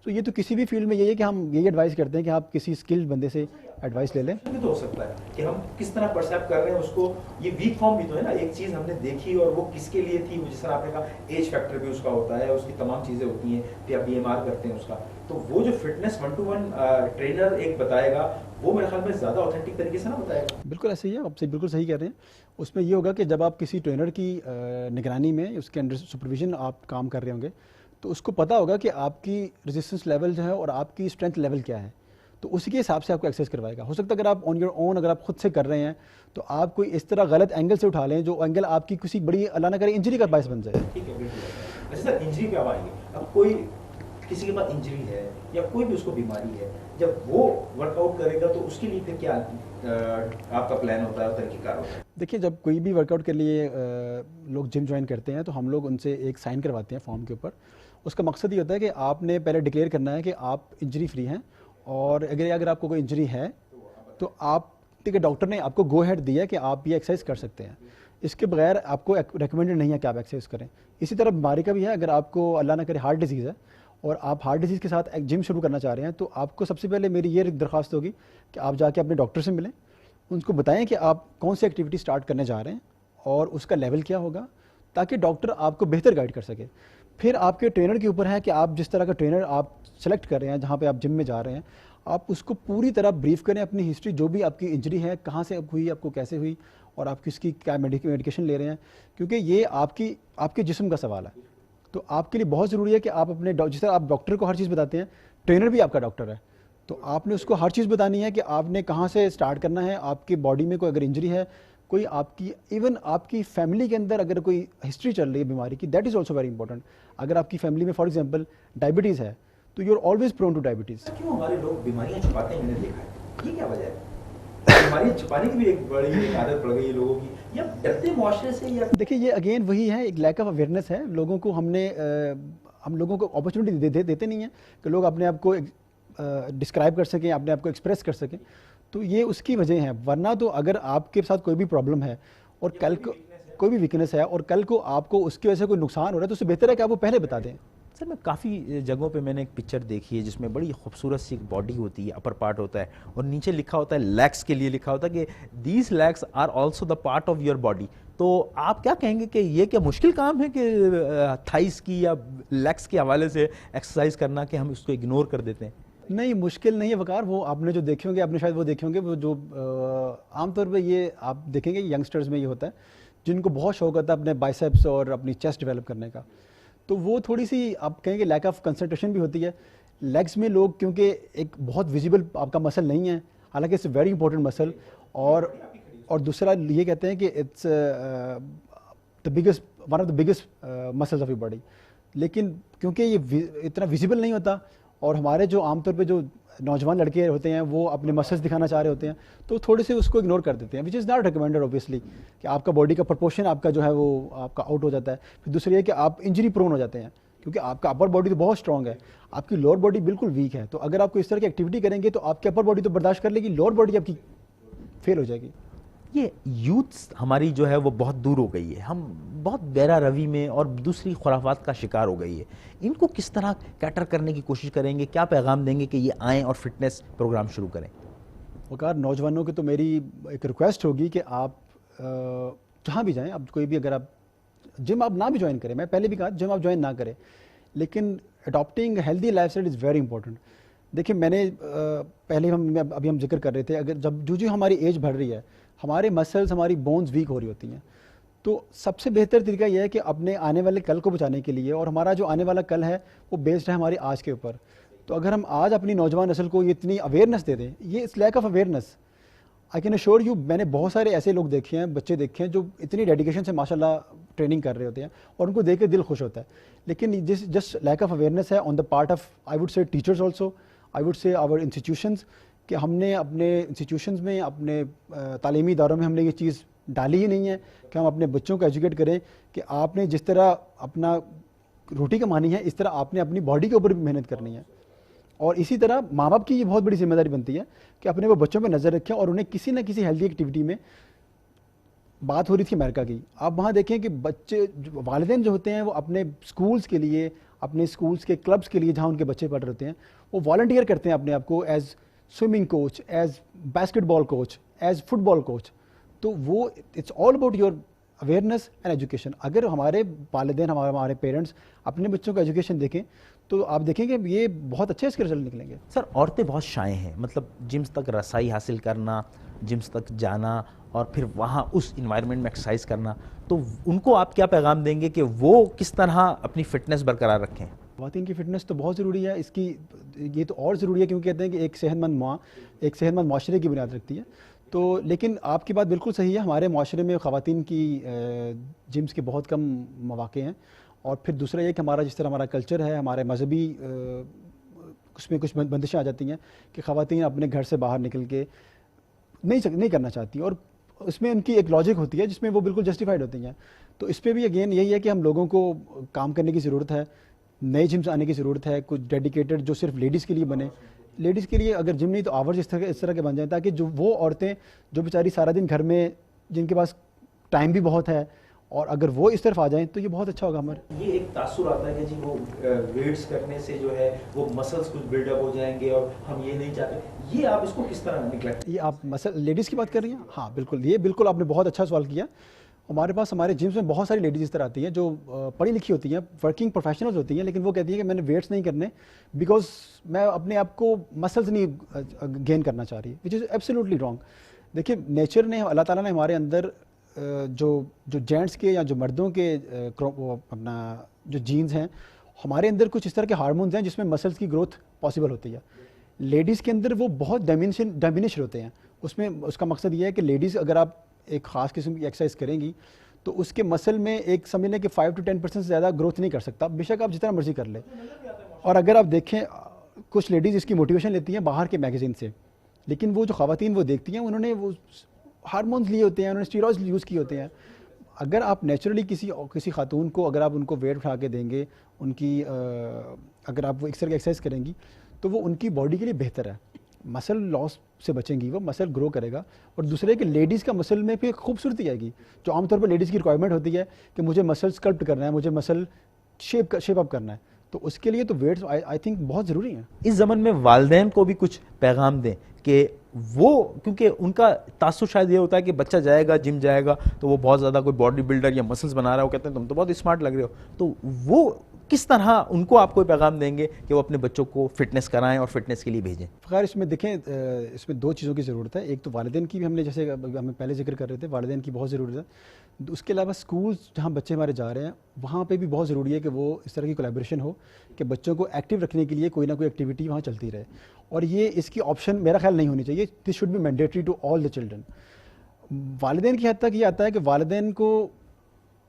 تو یہ تو کسی بھی فیلڈ میں یہی ہے کہ ہم یہی ایڈوائز کرتے ہیں کہ آپ کسی اسکلڈ بندے سے ایڈوائس لے لیں. تو ہو سکتا ہے کہ ہم کس طرح پرسیپ کر رہے ہیں اس کو، یہ ویک فارم بھی تو ہے نا، ایک چیز ہم نے دیکھی اور وہ کس کے لیے تھی، جس طرح آپ نے کہا ایج فیکٹر بھی اس کا ہوتا ہے، اس کی تمام چیزیں ہوتی ہیں کہ آپ BMR کرتے ہیں اس کا. تو وہ جو فٹنس 1 to 1 ٹرینر ایک بتائے گا، وہ میرے خیال میں زیادہ اوتھینٹک طریقے سے نہ بتائے گا. بالکل ایسے ہی ہے، آپ سے بالکل صحیح کہہ رہے ہیں. اس میں یہ ہوگا کہ جب آپ کسی ٹرینر کی نگرانی میں، اس کے انڈر سپرویژن آپ کام کر رہے ہوں گے، تو اس کو پتہ ہوگا کہ آپ کی ریزسٹنس لیول جو ہے اور آپ کی اسٹرینتھ لیول کیا ہے، تو اسی کے حساب سے آپ کو ایکسرسائز کروائے گا. ہو سکتا ہے اگر آپ آن یور اون اگر آپ خود سے کر رہے ہیں تو آپ کوئی اس طرح غلط اینگل سے اٹھا لیں جو اینگل آپ کی کسی بڑی اللہ نہ کرے انجری کا باعث بن جائے. ٹھیک ہے، بالکل. اچھا سر، انجری پہ آپ آئیں گے. اب کوئی کسی کے پاس انجری ہے یا کوئی بھی اس کو بیماری ہے، جب وہ ورک آؤٹ کرے گا تو اس کے لیے پھر کیا آپ کا پلان ہوتا ہے اور طریقہ کار ہوتا ہے؟ دیکھیے جب کوئی بھی ورک آؤٹ کے لیے لوگ جم جوائن کرتے ہیں تو ہم لوگ ان سے ایک سائن کرواتے ہیں فارم کے اوپر. اس کا مقصد یہ ہوتا ہے کہ آپ نے پہلے ڈکلیئر کرنا ہے کہ آپ انجری فری ہیں، اور اگر آپ کو کوئی انجری ہے تو آپ دیکھیے ڈاکٹر نے آپ کو گو ہیڈ دیا کہ آپ یہ ایکسرسائز کر سکتے ہیں. اس کے بغیر آپ کو ریکمینڈڈ نہیں ہے کہ آپ ایکسرسائز کریں. اسی طرح بیماری کا بھی ہے، اگر آپ کو اللہ نہ کرے ہارٹ ڈیزیز ہے اور آپ ہارٹ ڈیزیز کے ساتھ ایک جم شروع کرنا چاہ رہے ہیں، تو آپ کو سب سے پہلے میری یہ درخواست ہوگی کہ آپ جا کے اپنے ڈاکٹر سے ملیں، ان کو بتائیں کہ آپ کون سی ایکٹیویٹی سٹارٹ کرنے جا رہے ہیں اور اس کا لیول کیا ہوگا، تاکہ ڈاکٹر آپ کو بہتر گائیڈ کر سکے. پھر آپ کے ٹرینر کے اوپر ہے کہ آپ جس طرح کا ٹرینر آپ سلیکٹ کر رہے ہیں، جہاں پہ آپ جم میں جا رہے ہیں، آپ اس کو پوری طرح بریف کریں اپنی ہسٹری، جو بھی آپ کی انجری ہے، کہاں سے ہوئی، آپ کو کیسے ہوئی، اور آپ کس کی کیا میڈیکیشن لے رہے ہیں، کیونکہ یہ آپ کے جسم کا سوال ہے. تو آپ کے لیے بہت ضروری ہے کہ آپ اپنے جس طرح آپ ڈاکٹر کو ہر چیز بتاتے ہیں، ٹرینر بھی آپ کا ڈاکٹر ہے، تو آپ نے اس کو ہر چیز بتانی ہے کہ آپ نے کہاں سے اسٹارٹ کرنا ہے. آپ کی باڈی میں کوئی اگر انجری ہے، کوئی آپ کی ایون آپ کی فیملی کے اندر اگر کوئی ہسٹری چل رہی ہے بیماری کی، that is also very important. اگر آپ کی فیملی میں فار ایگزامپل ڈائبٹیز ہے تو you are always prone to diabetes. کیوں ہمارے لوگ بیماریاں چھپاتے ہیں؟ میں نے دیکھا ہے، یہ کیا وجہ ہے؟ بیماریاں چھپانے کی بھی ایک بڑی عادت پڑ گئی ہے لوگوں کی، یا ڈرتے معاشرے سے، یا دیکھیے یہ اگین وہی ہے، ایک لیک آف اویئرنیس ہے. لوگوں کو ہم لوگوں کو اپرچونیٹی دیتے نہیں ہیں کہ لوگ اپنے آپ کو ڈسکرائب کر سکیں، اپنے آپ کو ایکسپریس کر سکیں. تو یہ اس کی وجہ ہے. ورنہ تو اگر آپ کے ساتھ کوئی بھی پرابلم ہے اور کل کو کوئی بھی ویکنیس ہے اور کل کو آپ کو اس کی وجہ سے کوئی نقصان ہو رہا ہے، تو اس سے بہتر ہے کہ آپ وہ پہلے بتا دیں. سر میں کافی جگہوں پہ میں نے ایک پکچر دیکھی ہے جس میں بڑی خوبصورت سی باڈی ہوتی ہے، اپر پارٹ ہوتا ہے، اور نیچے لکھا ہوتا ہے لیگس کے لیے لکھا ہوتا ہے کہ these legs are also the part of your body. تو آپ کیا کہیں گے کہ یہ کیا مشکل کام ہے کہ تھائز کی یا لیگس کے حوالے سے ایکسرسائز کرنا، کہ ہم اس کو اگنور کر دیتے ہیں؟ نہیں، مشکل نہیں ہے وقار. وہ آپ نے جو دیکھے ہوں گے، آپ نے شاید وہ دیکھے ہوں گے، وہ جو عام طور پہ یہ آپ دیکھیں گے ینگسٹرز میں یہ ہوتا ہے جن کو بہت شوق ہوتا ہے اپنے بائسیپس اور اپنی چیسٹ ڈیولپ کرنے کا. تو وہ تھوڑی سی آپ کہیں گے لیک آف کنسنٹریشن بھی ہوتی ہے. لیگس میں لوگ کیونکہ ایک بہت ویزیبل آپ کا مسل نہیں ہے, حالانکہ اٹس اے ویری امپورٹنٹ مسل, اور دوسرا یہ کہتے ہیں کہ it's the biggest one of the biggest muscles of your body, لیکن کیونکہ یہ اتنا ویزیبل نہیں ہوتا, اور ہمارے جو عام طور پہ جو نوجوان لڑکے ہوتے ہیں وہ اپنے مسلس دکھانا چاہ رہے ہوتے ہیں, تو تھوڑے سے اس کو اگنور کر دیتے ہیں, وچ از ناٹ ریکمینڈیڈ اوبیسلی, کہ آپ کا باڈی کا پرپورشن آپ کا جو ہے وہ آپ کا آؤٹ ہو جاتا ہے. پھر دوسری یہ کہ آپ انجری پرون ہو جاتے ہیں, کیونکہ آپ کا اپر باڈی تو بہت اسٹرانگ ہے, آپ کی لوور باڈی بالکل ویک ہے. تو اگر آپ کو اس طرح کی ایکٹیویٹی کریں گے تو آپ کی اپر باڈی تو برداشت کر لے گی, لوور باڈی آپ کی فیل ہو جائے گی. یہ یوتھ ہماری جو ہے وہ بہت دور ہو گئی ہے, ہم بہت بیرا روی میں اور دوسری خرافات کا شکار ہو گئی ہے. ان کو کس طرح کیٹر کرنے کی کوشش کریں گے, کیا پیغام دیں گے کہ یہ آئیں اور فٹنس پروگرام شروع کریں؟ وقار, نوجوانوں کی تو میری ایک ریکویسٹ ہوگی کہ آپ جہاں بھی جائیں, اب کوئی بھی اگر آپ جم آپ نہ بھی جوائن کریں, میں پہلے بھی کہا جم آپ جوائن نہ کریں, لیکن adopting healthy life style is very important. دیکھیں میں نے پہلے ابھی ہم ذکر کر رہے تھے, اگر جو ہماری ایج بڑھ رہی ہے, ہمارے مسلز ہماری بونز ویک ہو رہی ہوتی ہیں, تو سب سے بہتر طریقہ یہ ہے کہ اپنے آنے والے کل کو بچانے کے لیے, اور ہمارا جو آنے والا کل ہے وہ بیسڈ ہے ہماری آج کے اوپر. تو اگر ہم آج اپنی نوجوان نسل کو یہ اتنی اویئرنس دے دیں, یہ اس lack of awareness, I can assure you, میں نے بہت سارے ایسے لوگ دیکھے ہیں, بچے دیکھے ہیں جو اتنی ڈیڈیکیشن سے ماشاء اللہ ٹریننگ کر رہے ہوتے ہیں, اور ان کو دیکھ کے دل خوش ہوتا ہے. لیکن جسٹ لیک آف اویئرنیس ہے on the part of I would say teachers also, I would say our institutions, کہ ہم نے اپنے انسٹیٹیوشنز میں, اپنے تعلیمی اداروں میں ہم نے یہ چیز ڈالی ہی نہیں ہے کہ ہم اپنے بچوں کو ایجوکیٹ کریں کہ آپ نے جس طرح اپنا روٹی کمانی ہے, اس طرح آپ نے اپنی باڈی کے اوپر بھی محنت کرنی ہے. اور اسی طرح ماں باپ کی یہ بہت بڑی ذمہ داری بنتی ہے کہ اپنے وہ بچوں پہ نظر رکھیں, اور انہیں کسی نہ کسی ہیلدی ایکٹیویٹی میں. بات ہو رہی تھی امریکہ کی, آپ وہاں دیکھیں کہ بچے والدین جو ہوتے ہیں وہ اپنے اسکولس کے لیے, اپنے اسکولس کے کلبس کے لیے جہاں ان کے بچے پڑھ رہے ہوتے ہیں, وہ والنٹیئر کرتے ہیں اپنے آپ کو as swimming coach, as basketball coach, as football coach. تو وہ it's all about your awareness and education. اگر ہمارے والدین, ہمارے پیرنٹس اپنے بچوں کو ایجوکیشن دیکھیں تو آپ دیکھیں گے یہ بہت اچھے اس کے رزلٹ نکلیں گے. سر, عورتیں بہت شائع ہیں, مطلب جمس تک رسائی حاصل کرنا, جمس تک جانا اور پھر وہاں اس انوائرمنٹ میں ایکسرسائز کرنا, تو ان کو آپ کیا پیغام دیں گے کہ وہ کس طرح اپنی فٹنس برقرار رکھیں؟ خواتین کی فٹنس تو بہت ضروری ہے, اس کی یہ تو اور ضروری ہے کیونکہ کہتے ہیں کہ ایک صحت مند ماں ایک صحت مند معاشرے کی بنیاد رکھتی ہے. تو لیکن آپ کی بات بالکل صحیح ہے, ہمارے معاشرے میں خواتین کی جمس کے بہت کم مواقع ہیں. اور پھر دوسرا یہ کہ ہمارا جس طرح ہمارا کلچر ہے, ہمارے مذہبی اس میں کچھ بندشیں آ جاتی ہیں کہ خواتین اپنے گھر سے باہر نکل کے نہیں کرنا چاہتی, اور اس میں ان کی ایک لاجک ہوتی ہے جس میں وہ بالکل جسٹیفائڈ ہوتی ہیں. تو اس پہ بھی اگین یہی ہے کہ ہم لوگوں کو کام کرنے کی ضرورت ہے, نئے جمس آنے کی ضرورت ہے, کچھ ڈیڈیکیٹڈ جو صرف لیڈیز کے لیے بنے. لیڈیز کے لیے اگر جم نہیں تو آورز اس طرح کے بن جائیں, تاکہ جو وہ عورتیں جو بیچاری سارا دن گھر میں, جن کے پاس ٹائم بھی بہت ہے, اور اگر وہ اس طرف آ جائیں تو یہ بہت اچھا ہوگا ہمارے. یہ ایک تاثر آتا ہے کہ جی وہ ویٹس کرنے سے جو ہے وہ مسلس کچھ بلڈ اپ ہو جائیں گے, اور ہم یہ نہیں چاہتے. یہ آپ اس کو کس طرح نگلیکٹ؟ یہ آپ لیڈیز کی بات کر رہی ہیں؟ ہاں بالکل, یہ بالکل آپ نے بہت اچھا سوال کیا. ہمارے پاس ہمارے جمس میں بہت ساری لیڈیز اس طرح آتی ہیں جو پڑھی لکھی ہوتی ہیں, ورکنگ پروفیشنلز ہوتی ہیں, لیکن وہ کہتی ہیں کہ میں نے ویٹس نہیں کرنے بیکاز میں اپنے آپ کو مسلز نہیں گین کرنا چاہ رہی, وچ از ایبسلیوٹلی رانگ. دیکھیے نیچر نے, اللہ تعالیٰ نے ہمارے اندر جو جینٹس کے یا جو مردوں کے اپنا جو جینز ہیں, ہمارے اندر کچھ اس طرح کے ہارمونز ہیں جس میں مسلز کی گروتھ پاسبل ہوتی ہے. لیڈیز کے اندر وہ بہت ڈیمینشڈ ہوتے ہیں. اس کا مقصد یہ ہے کہ لیڈیز اگر آپ ایک خاص قسم کی ایکسرسائز کریں گی تو اس کے مسل میں ایک سمجھ لیں کہ 5 to 10% سے زیادہ گروتھ نہیں کر سکتا, بے شک آپ جتنا مرضی کر لیں. اور اگر آپ دیکھیں کچھ لیڈیز اس کی موٹیویشن لیتی ہیں باہر کے میگزین سے, لیکن وہ جو خواتین وہ دیکھتی ہیں انہوں نے وہ ہارمونز لیے ہوتے ہیں, انہوں نے اسٹیرائڈز یوز کیے ہوتے ہیں. اگر آپ نیچرلی کسی خاتون کو اگر آپ ان کو ویٹ اٹھا کے دیں گے, ان کی اگر آپ وہ ایک طرح کی ایکسرسائز کریں گی تو وہ ان کی باڈی کے لیے بہتر ہے. مسل لاس سے بچیں گی, وہ مسل گرو کرے گا. اور دوسرے کہ لیڈیز کا مسل میں پھر خوبصورتی آئے گی, جو عام طور پر لیڈیز کی ریکوائرمنٹ ہوتی ہے کہ مجھے مسل اسکلپٹ کرنا ہے, مجھے مسل شیپ اپ کرنا ہے. تو اس کے لیے تو ویٹس آئی تھنک بہت ضروری ہیں. اس زمن میں والدین کو بھی کچھ پیغام دیں کہ وہ, کیونکہ ان کا تاثر شاید یہ ہوتا ہے کہ بچہ جائے گا, جم جائے گا تو وہ بہت زیادہ کوئی باڈی بلڈر یا مسلس بنا رہا ہے, وہ کہتے ہیں تم تو بہت اسمارٹ لگ رہے ہو. تو وہ کس طرح ان کو آپ کوئی پیغام دیں گے کہ وہ اپنے بچوں کو فٹنس کرائیں اور فٹنس کے لیے بھیجیں؟ خیر اس میں دیکھیں اس میں دو چیزوں کی ضرورت ہے. ایک تو والدین کی بھی ہم نے جیسے ہم پہلے ذکر کر رہے تھے والدین کی بہت ضرورت ہے. اس کے علاوہ اسکولس جہاں بچے ہمارے جا رہے ہیں وہاں پہ بھی بہت ضروری ہے کہ وہ اس طرح کی کولیبریشن ہو کہ بچوں کو ایکٹیو رکھنے کے لیے کوئی نہ کوئی ایکٹیویٹی وہاں چلتی رہے. اور یہ اس کی آپشن میرا خیال نہیں ہونی چاہیے. This should be mandatory to all the children. والدین کی حد تک یہ آتا ہے کہ والدین کو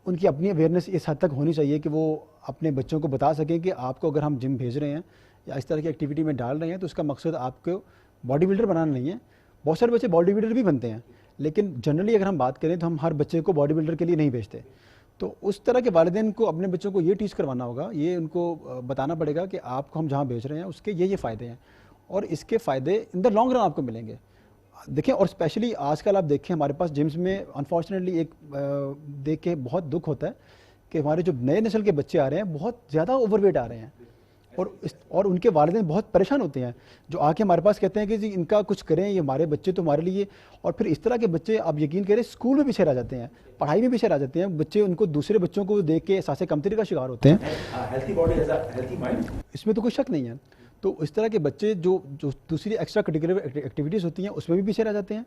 ان کی اپنی اویئرنیس اس حد تک ہونی چاہیے کہ وہ اپنے بچوں کو بتا سکیں کہ آپ کو اگر ہم جم بھیج رہے ہیں یا اس طرح کی ایکٹیویٹی میں ڈال رہے ہیں تو اس کا مقصد آپ کو باڈی بلڈر بنانا نہیں ہے. بہت سارے بچے باڈی بلڈر بھی بنتے ہیں لیکن جنرلی اگر ہم بات کریں تو ہم ہر بچے کو باڈی بلڈر کے لیے نہیں بھیجتے. تو اس طرح کے والدین کو اپنے بچوں کو یہ ٹیچ کروانا ہوگا, یہ ان کو بتانا پڑے گا کہ آپ کو ہم جہاں بھیج رہے ہیں اس کے یہ فائدے ہیں اور اس کے فائدے ان دا لانگ رن آپ کو ملیں گے. دیکھیں اور اسپیشلی آج کل آپ دیکھیں ہمارے پاس جمز میں انفارچونیٹلی ایک دیکھ کے بہت دکھ ہوتا ہے کہ ہمارے جو نئے نسل کے بچے آ رہے ہیں بہت زیادہ اوور ویٹ آ رہے ہیں اور ان کے والدین بہت پریشان ہوتے ہیں جو آ کے ہمارے پاس کہتے ہیں کہ جی ان کا کچھ کریں, یہ ہمارے بچے تو ہمارے لیے. اور پھر اس طرح کے بچے آپ یقین کریں اسکول میں پیچھے رہ جاتے ہیں, پڑھائی میں پیچھے رہ جاتے ہیں بچے. ان کو دوسرے بچوں کو دیکھ کے احساس کمتری کا شکار ہوتے ہیں. اس میں تو کوئی شک نہیں ہے. تو اس طرح کے بچے جو دوسری ایکسٹرا کریکولر ایکٹیویٹیز ہوتی ہیں اس میں بھی پیچھے رہ جاتے ہیں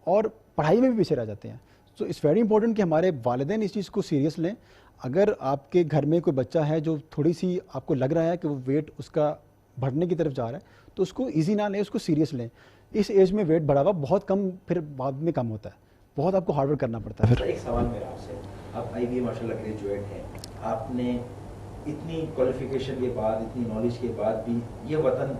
اور پڑھائی میں بھی پیچھے رہ جاتے ہیں. سو اٹس ویری امپورٹنٹ کہ ہمارے والدین اس چیز کو سیریس لیں. اگر آپ کے گھر میں کوئی بچہ ہے جو تھوڑی سی آپ کو لگ رہا ہے کہ وہ ویٹ اس کا بڑھنے کی طرف جا رہا ہے تو اس کو ایزی نہ لیں, اس کو سیریس لیں. اس ایج میں ویٹ بڑھا ہوا بہت کم پھر بعد میں کم ہوتا ہے, بہت آپ کو ہارڈ ورک کرنا پڑتا ہے. ایک سوال میرا آپ سے, آپ آئی بی اے ماشاء اللہ گریجویٹ ہیں, آپ نے اتنی کوالیفیکیشن کے بعد اتنی نالج کے بعد بھی یہ وطن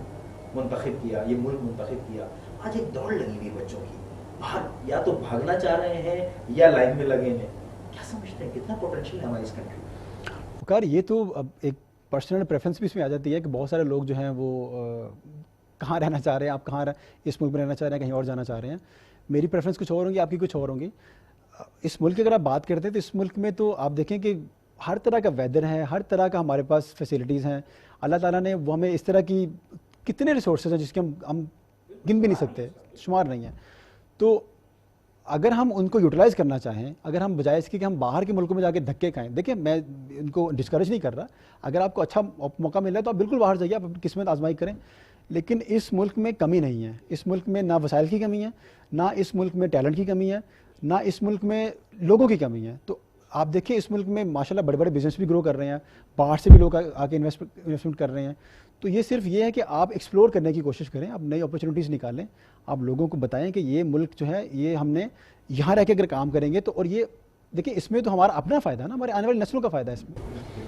منتخب کیا, یہ ملک منتخب کیا. آج ایک دوڑ لگی ہوئی بچوں کی, باہر یا تو بھاگنا چاہ رہے ہیں یا لائن میں لگے ہیں. کیا سمجھتے ہیں کتنا پوٹینشیل ہے ہماری اس کنٹری؟ فکار یہ تو اب ایک پرسنل پریفرنس بھی اس میں آ جاتی ہے کہ بہت سارے لوگ جو ہیں وہ کہاں رہنا چاہ رہے ہیں, آپ کہاں اس ملک میں رہنا چاہ رہے ہیں, کہیں اور جانا چاہ رہے ہیں. میری پریفرنس کچھ اور ہوں گی, آپ کی کچھ اور ہوں گی. اس ملک کی اگر آپ بات کرتے ہیں تو اس ملک میں تو آپ دیکھیں کہ ہر طرح کا ویدر ہے, ہر طرح کا ہمارے پاس فیسلٹیز ہیں. اللہ تعالیٰ نے وہ ہمیں اس طرح کی کتنے ریسورسز ہیں جس کے ہم گن بھی نہیں سکتے, شمار نہیں ہیں. تو اگر ہم ان کو یوٹیلائز کرنا چاہیں, اگر ہم بجائے اس کی کہ ہم باہر کے ملکوں میں جا کے دھکے کھائیں, دیکھیں میں ان کو ڈسکریج نہیں کر رہا, اگر آپ کو اچھا موقع مل رہا ہے تو آپ بالکل باہر جائیے, آپ اپنی قسمت آزمائی کریں. لیکن اس ملک میں کمی نہیں ہے. اس ملک میں نہ وسائل کی کمی ہے, نہ اس ملک میں ٹیلنٹ کی کمی ہے, نہ اس ملک میں لوگوں کی کمی ہے. تو آپ دیکھیں اس ملک میں ماشاءاللہ بڑے بڑے بزنس بھی گرو کر رہے ہیں, باہر سے بھی لوگ آ کے انویسٹمنٹ کر رہے ہیں. تو یہ صرف یہ ہے کہ آپ ایکسپلور کرنے کی کوشش کریں, آپ نئی اپرچونیٹیز نکالیں, آپ لوگوں کو بتائیں کہ یہ ملک جو ہے یہ ہم نے یہاں رہ کے اگر کام کریں گے تو, اور یہ دیکھیں اس میں تو ہمارا اپنا فائدہ ہے نا, ہمارے آنے والی نسلوں کا فائدہ ہے اس میں.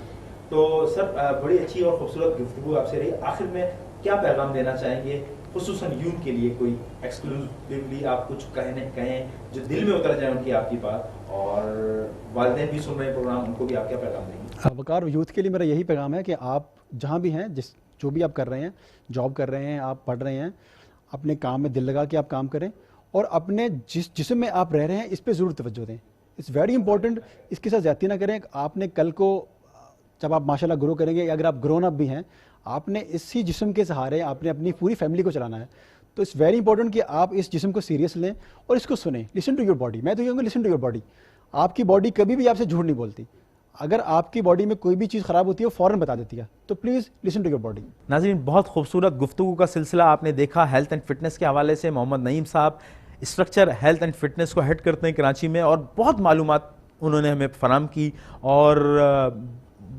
تو سر بڑی اچھی اور خوبصورت گفتگو آپ سے رہی. آخر میں کیا پیغام دینا چاہیں گے خصوصاً یوتھ کے لیے, کوئی ایکسکلوسیولی آپ کچھ کہیں جو دل میں اتر جائے ان کی آپ کی بات, اور والدین بھی سن رہے ہیں پروگرام, ان کو بھی آپ کیا پیغام دیں گے؟ وقار, یوتھ کے لیے میرا یہی پیغام ہے کہ آپ جہاں بھی ہیں, جو بھی آپ کر رہے ہیں, جاب کر رہے ہیں, آپ پڑھ رہے ہیں, اپنے کام میں دل لگا کے آپ کام کریں اور اپنے جسم میں آپ رہ رہے ہیں اس پہ ضرور توجہ دیں. It's very important. اس کے ساتھ زیادتی نہ کریں. آپ نے کل کو جب آپ ماشاءاللہ گرو کریں گے, اگر آپ گرون اپ بھی ہیں, آپ نے اسی جسم کے سہارے آپ نے اپنی پوری فیملی کو چلانا ہے. تو اٹس ویری امپورٹنٹ کہ آپ اس جسم کو سیریس لیں اور اس کو سنیں. Listen to your body. میں تو کہوں گا لسن ٹو یور باڈی. آپ کی باڈی کبھی بھی آپ سے جھوٹ نہیں بولتی. اگر آپ کی باڈی میں کوئی بھی چیز خراب ہوتی ہے وہ فوراً بتا دیتی ہے. تو please listen to your body. ناظرین, بہت خوبصورت گفتگو کا سلسلہ آپ نے دیکھا ہیلتھ اینڈ فٹنس کے حوالے سے. محمد نعیم صاحب اسٹرکچر ہیلتھ اینڈ فٹنس کو ہیڈ کرتے ہیں کراچی میں, اور بہت معلومات انہوں نے ہمیں فراہم کی اور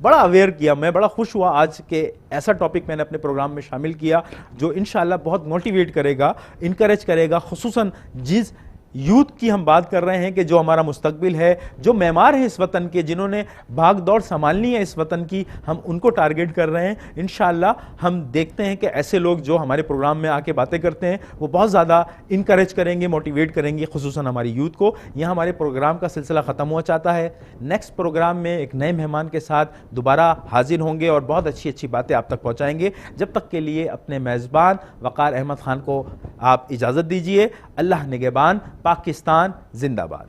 بڑا اویئر کیا. میں بڑا خوش ہوا آج کہ ایسا ٹاپک میں نے اپنے پروگرام میں شامل کیا جو انشاءاللہ بہت موٹیویٹ کرے گا, انکریج کرے گا, خصوصاً جس یوتھ کی ہم بات کر رہے ہیں کہ جو ہمارا مستقبل ہے, جو معمار ہیں اس وطن کے, جنہوں نے بھاگ دوڑ سنبھالنی ہے اس وطن کی, ہم ان کو ٹارگٹ کر رہے ہیں. انشاءاللہ ہم دیکھتے ہیں کہ ایسے لوگ جو ہمارے پروگرام میں آ کے باتیں کرتے ہیں وہ بہت زیادہ انکریج کریں گے, موٹیویٹ کریں گے خصوصاً ہماری یوتھ کو. یہاں ہمارے پروگرام کا سلسلہ ختم ہوا چاہتا ہے. نیکسٹ پروگرام میں ایک نئے مہمان کے ساتھ دوبارہ حاضر ہوں گے اور بہت اچھی اچھی باتیں آپ تک پہنچائیں گے. جب تک کے لیے اپنے میزبان وقار احمد خان کو آپ اجازت دیجیے. اللہ نگہبان. پاکستان زندہ باد.